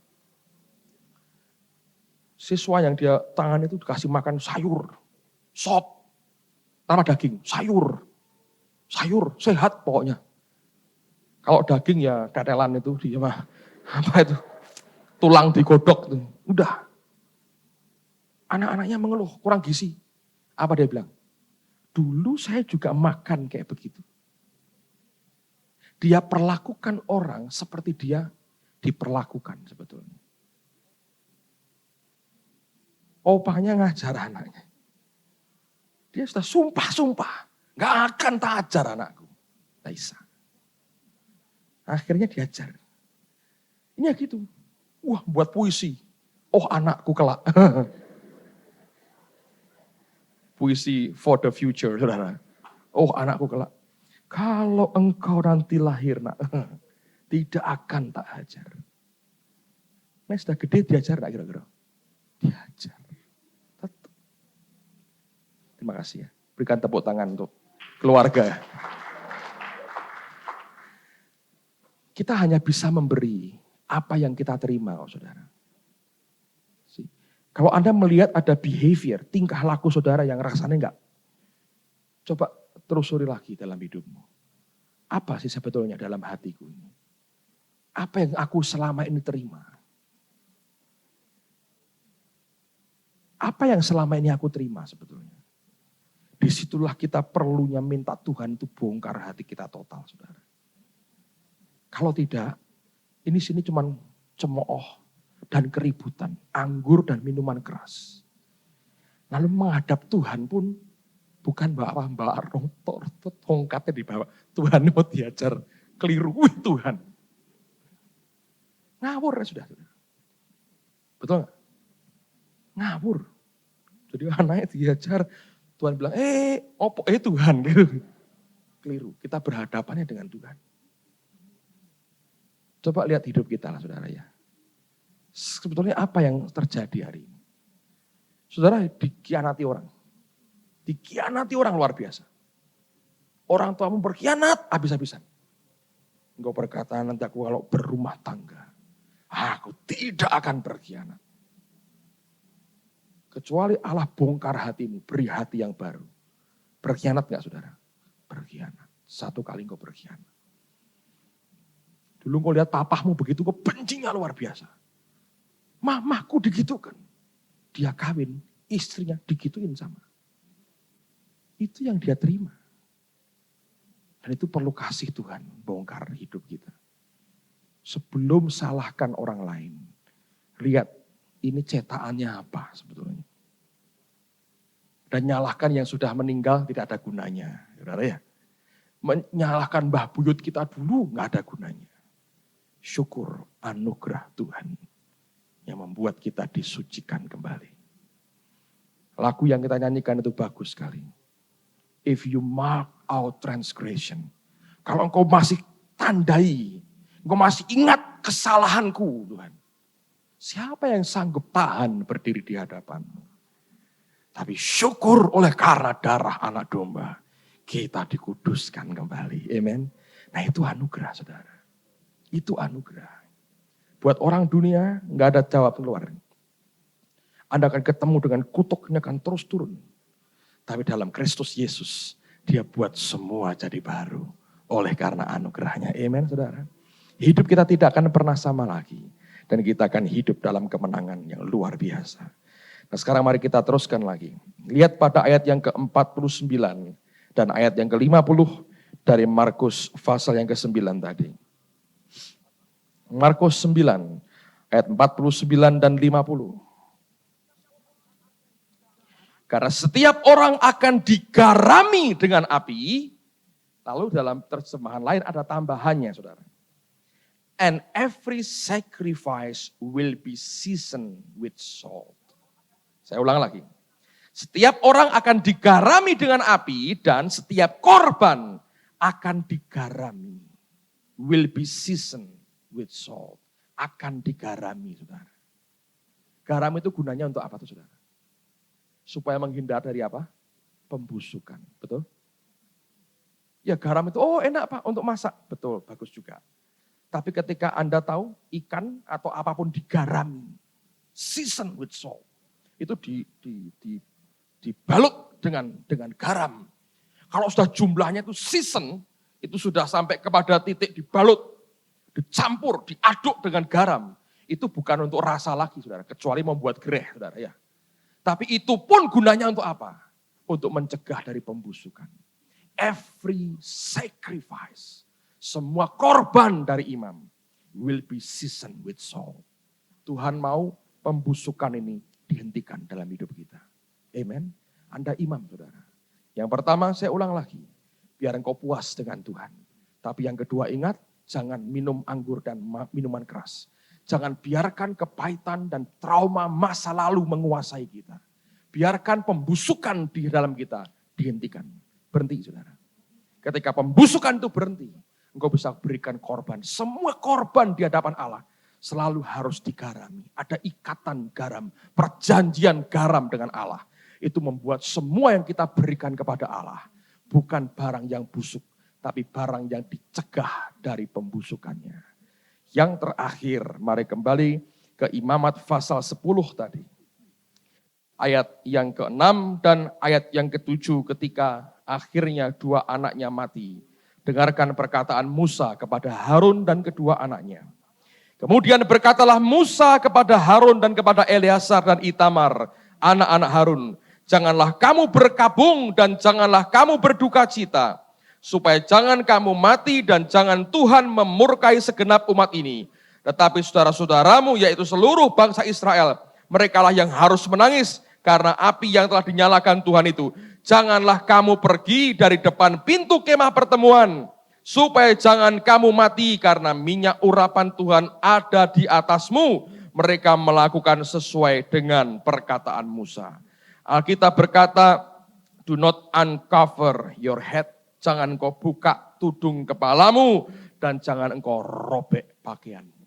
Siswa yang dia tangan itu dikasih makan sayur, sop, tambah daging, sayur, sehat pokoknya. Kalau daging ya tetelan itu dia mah apa itu tulang digodok tuh, udah. Anak-anaknya mengeluh kurang gizi. Apa dia bilang? Dulu saya juga makan kayak begitu. Dia perlakukan orang seperti dia diperlakukan sebetulnya. Opahnya ngajar anaknya. Dia sudah sumpah-sumpah. Gak akan tak ajar anakku. Tak bisa. Akhirnya diajar. Ini ya gitu. Wah buat puisi. Oh anakku kelak. Puisi for the future saudara. Oh anakku kelak. Kalau engkau nanti lahir nak, tidak akan tak hajar. Nah sudah gede diajar tak kira-kira? Diajar. Tetap. Terima kasih ya. Berikan tepuk tangan untuk keluarga. Kita hanya bisa memberi apa yang kita terima, oh saudara. Kalau Anda melihat ada behavior, tingkah laku saudara yang rasanya enggak, coba telusuri lagi dalam hidupmu. Apa sih sebetulnya dalam hatiku ini? Apa yang aku selama ini terima? Apa yang selama ini aku terima sebetulnya? Disitulah kita perlunya minta Tuhan itu bongkar hati kita total, saudara. Kalau tidak, ini sini cuman cemooh dan keributan, anggur dan minuman keras. Lalu menghadap Tuhan pun bukan bawa rotor, tongkatnya dibawa. Tuhan mau diajar, keliru Tuhan. Ngawur ya sudah. Betul gak? Ngawur. Jadi anaknya diajar, Tuhan bilang, opo Tuhan. Keliru, kita berhadapannya dengan Tuhan. Coba lihat hidup kita lah saudara ya. Sebetulnya apa yang terjadi hari ini? Saudara dikhianati orang. Dikhianati orang luar biasa. Orang tuamu berkhianat habis-habisan. Engkau berkata nanti aku kalau berumah tangga. Aku tidak akan berkhianat. Kecuali Allah bongkar hatimu, beri hati yang baru. Berkhianat gak saudara? Berkhianat. Satu kali engkau berkhianat. Dulu engkau lihat papahmu begitu, kau bencinya luar biasa. Mamahku digitukan. Dia kawin, istrinya digituin sama. Itu yang dia terima. Dan itu perlu kasih Tuhan, bongkar hidup kita. Sebelum salahkan orang lain, lihat ini cetakannya apa sebetulnya. Dan nyalahkan yang sudah meninggal tidak ada gunanya. Saudara ya. Menyalahkan Mbah Buyut kita dulu gak ada gunanya. Syukur anugerah Tuhan yang membuat kita disucikan kembali. Lagu yang kita nyanyikan itu bagus sekali. If you mark our transgression. Kalau engkau masih tandai, engkau masih ingat kesalahanku Tuhan. Siapa yang sanggup tahan berdiri di hadapanmu? Tapi syukur oleh karena darah anak domba. Kita dikuduskan kembali. Amen. Nah itu anugerah saudara. Itu anugerah. Buat orang dunia gak ada jawab keluar. Anda akan ketemu dengan kutuknya akan terus turun. Tapi dalam Kristus Yesus, dia buat semua jadi baru. Oleh karena anugerahnya. Amen, saudara. Hidup kita tidak akan pernah sama lagi. Dan kita akan hidup dalam kemenangan yang luar biasa. Nah sekarang mari kita teruskan lagi. Lihat pada ayat yang ke-49 dan ayat yang ke-50 dari Markus pasal yang ke-9 tadi. Markus 9 ayat 49 dan 50. Karena setiap orang akan digarami dengan api. Lalu dalam terjemahan lain ada tambahannya, saudara. And every sacrifice will be seasoned with salt. Saya ulang lagi. Setiap orang akan digarami dengan api dan setiap korban akan digarami. Will be seasoned with salt. Akan digarami, saudara. Garam itu gunanya untuk apa tuh, saudara? Supaya menghindar dari apa? Pembusukan, betul? Ya garam itu, oh enak Pak untuk masak. Betul, bagus juga. Tapi ketika Anda tahu ikan atau apapun digarami, season with salt, itu dibalut dengan garam. Kalau sudah jumlahnya itu season, itu sudah sampai kepada titik dibalut, dicampur, diaduk dengan garam. Itu bukan untuk rasa lagi, saudara, kecuali membuat gereh, saudara ya. Tapi itu pun gunanya untuk apa? Untuk mencegah dari pembusukan. Every sacrifice, semua korban dari imam will be seasoned with salt. Tuhan mau pembusukan ini dihentikan dalam hidup kita. Amen. Anda imam, saudara. Yang pertama saya ulang lagi, biar engkau puas dengan Tuhan. Tapi yang kedua ingat, jangan minum anggur dan minuman keras. Jangan biarkan kepahitan dan trauma masa lalu menguasai kita. Biarkan pembusukan di dalam kita dihentikan. Berhenti, saudara. Ketika pembusukan itu berhenti, engkau bisa berikan korban. Semua korban di hadapan Allah selalu harus digarami. Ada ikatan garam, perjanjian garam dengan Allah. Itu membuat semua yang kita berikan kepada Allah bukan barang yang busuk, tapi barang yang dicegah dari pembusukannya. Yang terakhir, mari kembali ke Imamat pasal 10 tadi. Ayat yang ke-6 dan ayat yang ke-7 ketika akhirnya dua anaknya mati. Dengarkan perkataan Musa kepada Harun dan kedua anaknya. Kemudian berkatalah Musa kepada Harun dan kepada Eleazar dan Itamar, anak-anak Harun. Janganlah kamu berkabung dan janganlah kamu berduka cita. Supaya jangan kamu mati dan jangan Tuhan memurkai segenap umat ini. Tetapi saudara-saudaramu yaitu seluruh bangsa Israel, merekalah yang harus menangis karena api yang telah dinyalakan Tuhan itu. Janganlah kamu pergi dari depan pintu kemah pertemuan, supaya jangan kamu mati karena minyak urapan Tuhan ada di atasmu. Mereka melakukan sesuai dengan perkataan Musa. Alkitab berkata, do not uncover your head. Jangan engkau buka tudung kepalamu dan jangan engkau robek pakaianmu.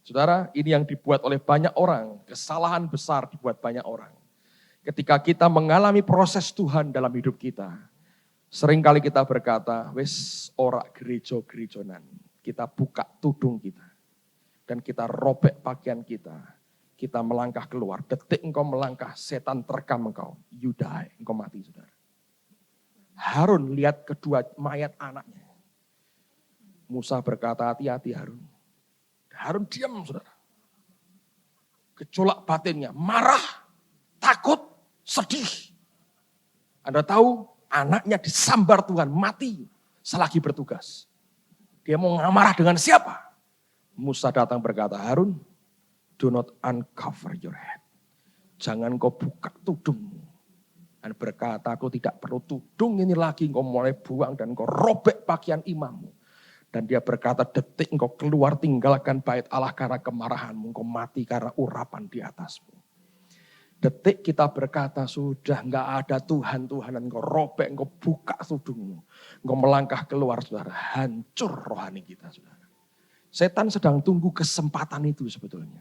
Saudara, ini yang dibuat oleh banyak orang, kesalahan besar dibuat banyak orang. Ketika kita mengalami proses Tuhan dalam hidup kita, seringkali kita berkata, wes ora gerejo-gerejonan, kita buka tudung kita dan kita robek pakaian kita. Kita melangkah keluar, detik engkau melangkah, setan terkam engkau, you die, engkau mati, saudara. Harun lihat kedua mayat anaknya. Musa berkata, hati-hati Harun. Harun diam, saudara. Gejolak batinnya, marah, takut, sedih. Anda tahu, anaknya disambar Tuhan, mati selagi bertugas. Dia mau ngamarah dengan siapa? Musa datang berkata, Harun, do not uncover your head. Jangan kau buka tudungmu. Dan berkata, aku tidak perlu tudung ini lagi, engkau mulai buang dan engkau robek pakaian imammu. Dan dia berkata, detik engkau keluar tinggalkan bait Allah karena kemarahanmu, engkau mati karena urapan di atasmu. Detik kita berkata, sudah enggak ada Tuhan-Tuhan, dan engkau robek, engkau buka tudungmu. Engkau melangkah keluar, saudara, hancur rohani kita, saudara. Setan sedang tunggu kesempatan itu sebetulnya.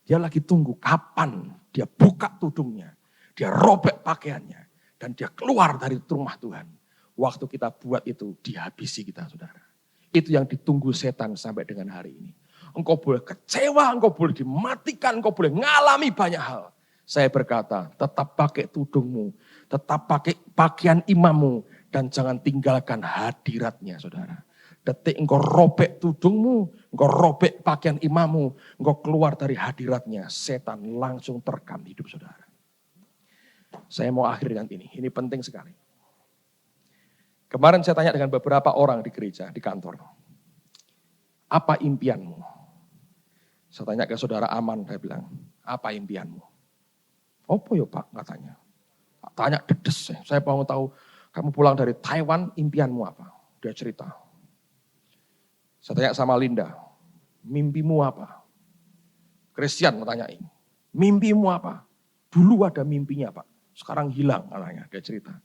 Dia lagi tunggu kapan dia buka tudungnya. Dia robek pakaiannya. Dan dia keluar dari rumah Tuhan. Waktu kita buat itu, dihabisi kita, saudara. Itu yang ditunggu setan sampai dengan hari ini. Engkau boleh kecewa, engkau boleh dimatikan, engkau boleh ngalami banyak hal. Saya berkata, tetap pakai tudungmu, tetap pakai pakaian imammu, dan jangan tinggalkan hadiratnya, saudara. Detik engkau robek tudungmu, engkau robek pakaian imammu, engkau keluar dari hadiratnya, setan langsung terkam hidup saudara. Saya mau akhiri dengan ini penting sekali. Kemarin saya tanya dengan beberapa orang di gereja, di kantor. Apa impianmu? Saya tanya ke saudara Aman, saya bilang, apa impianmu? Apa ya Pak, katanya. Tanya dedes, saya mau tahu, kamu pulang dari Taiwan, impianmu apa? Dia cerita. Saya tanya sama Linda, mimpimu apa? Christian tanyain, mimpimu apa? Dulu ada mimpinya Pak, sekarang hilang anaknya, dia cerita.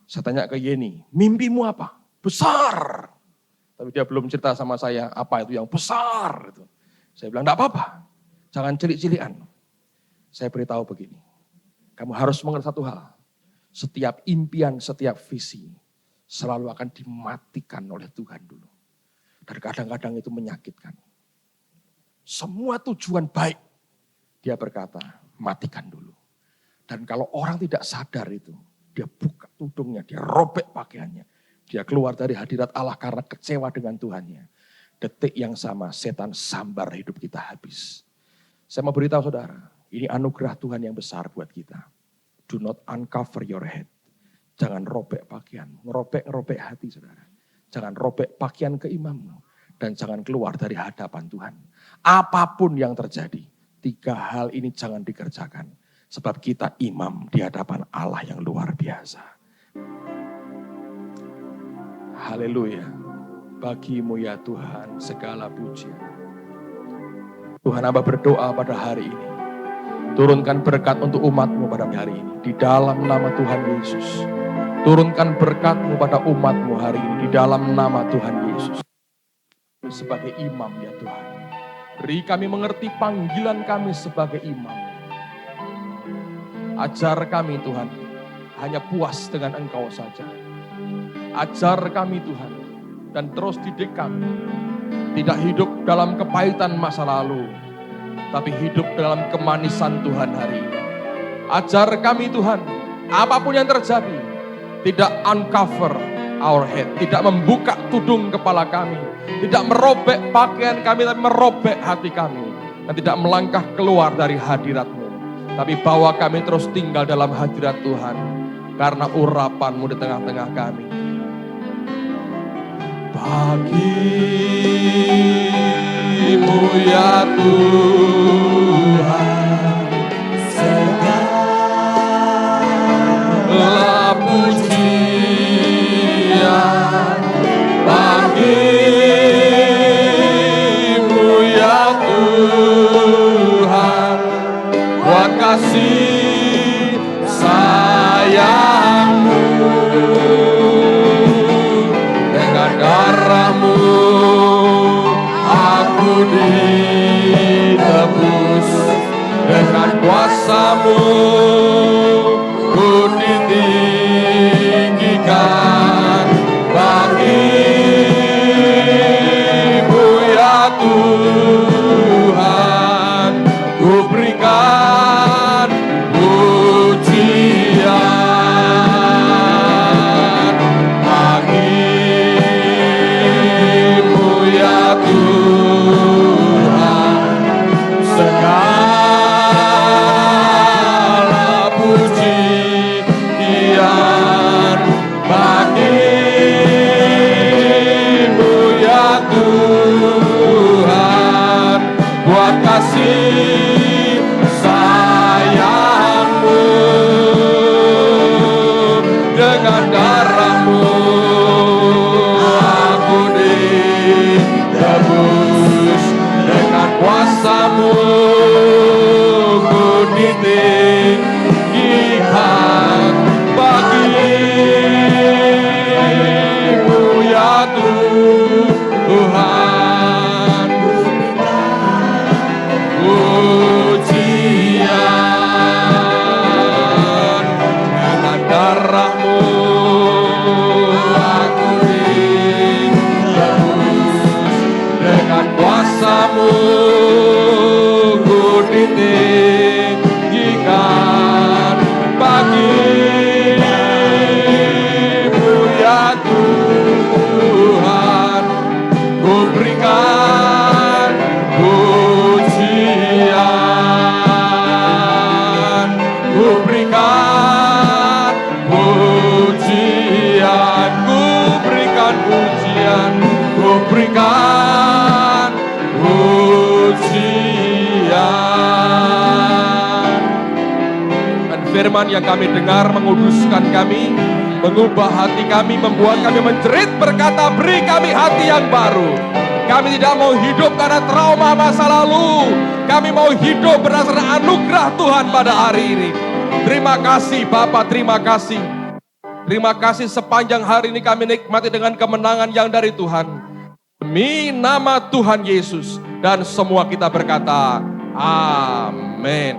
Saya tanya ke Yeni, mimpimu apa? Besar. Tapi dia belum cerita sama saya apa itu yang besar. Saya bilang, enggak apa-apa, jangan cilik-cilikan. Saya beritahu begini, kamu harus mengerti satu hal. Setiap impian, setiap visi selalu akan dimatikan oleh Tuhan dulu. Dan kadang-kadang itu menyakitkan. Semua tujuan baik, dia berkata, matikan dulu. Dan kalau orang tidak sadar itu, dia buka tudungnya, dia robek pakaiannya. Dia keluar dari hadirat Allah karena kecewa dengan Tuhannya. Detik yang sama, setan sambar hidup kita habis. Saya mau beritahu saudara, ini anugerah Tuhan yang besar buat kita. Do not uncover your head. Jangan robek pakaian, ngerobek hati saudara. Jangan robek pakaian keimammu. Dan jangan keluar dari hadapan Tuhan. Apapun yang terjadi, 3 hal ini jangan dikerjakan. Sebab kita imam di hadapan Allah yang luar biasa. Haleluya. Bagimu ya Tuhan segala pujian. Tuhan, hamba berdoa pada hari ini. Turunkan berkat untuk umat-Mu pada hari ini. Di dalam nama Tuhan Yesus. Turunkan berkat-Mu pada umat-Mu hari ini. Di dalam nama Tuhan Yesus. Sebagai imam ya Tuhan. Beri kami mengerti panggilan kami sebagai imam. Ajar kami Tuhan. Hanya puas dengan Engkau saja. Ajar kami Tuhan. Dan terus didik kami. Tidak hidup dalam kepahitan masa lalu. Tapi hidup dalam kemanisan Tuhan hari ini. Ajar kami Tuhan, apapun yang terjadi, tidak uncover our head, tidak membuka tudung kepala kami, tidak merobek pakaian kami, tapi merobek hati kami, dan tidak melangkah keluar dari hadirat-Mu. Tapi bawa kami terus tinggal dalam hadirat Tuhan, karena urapan-Mu di tengah-tengah kami. Bagimu ya Tuhan segala pujian. Bagimu ya Tuhan buat kasih sayang-Mu. Dengan darah-Mu aku ditebus, dengan kuasa-Mu ku ditinggikan. Bagimu ya Tuhan ku berikan pujian. Segala pujian bagimu ya Tuhan, buat kasih sayang-Mu. Dengan darah-Mu aku ditebus, dengan kuasa-Mu ku ditinggikan. Bagimu ya Tuhan pujian. Dengan darah-Mu firman yang kami dengar menguduskan kami, mengubah hati kami, membuat kami menjerit berkata, beri kami hati yang baru. Kami tidak mau hidup karena trauma masa lalu. Kami mau hidup berdasarkan anugerah Tuhan pada hari ini. Terima kasih Bapa, terima kasih. Terima kasih sepanjang hari ini kami nikmati dengan kemenangan yang dari Tuhan. Demi nama Tuhan Yesus. Dan semua kita berkata, amin.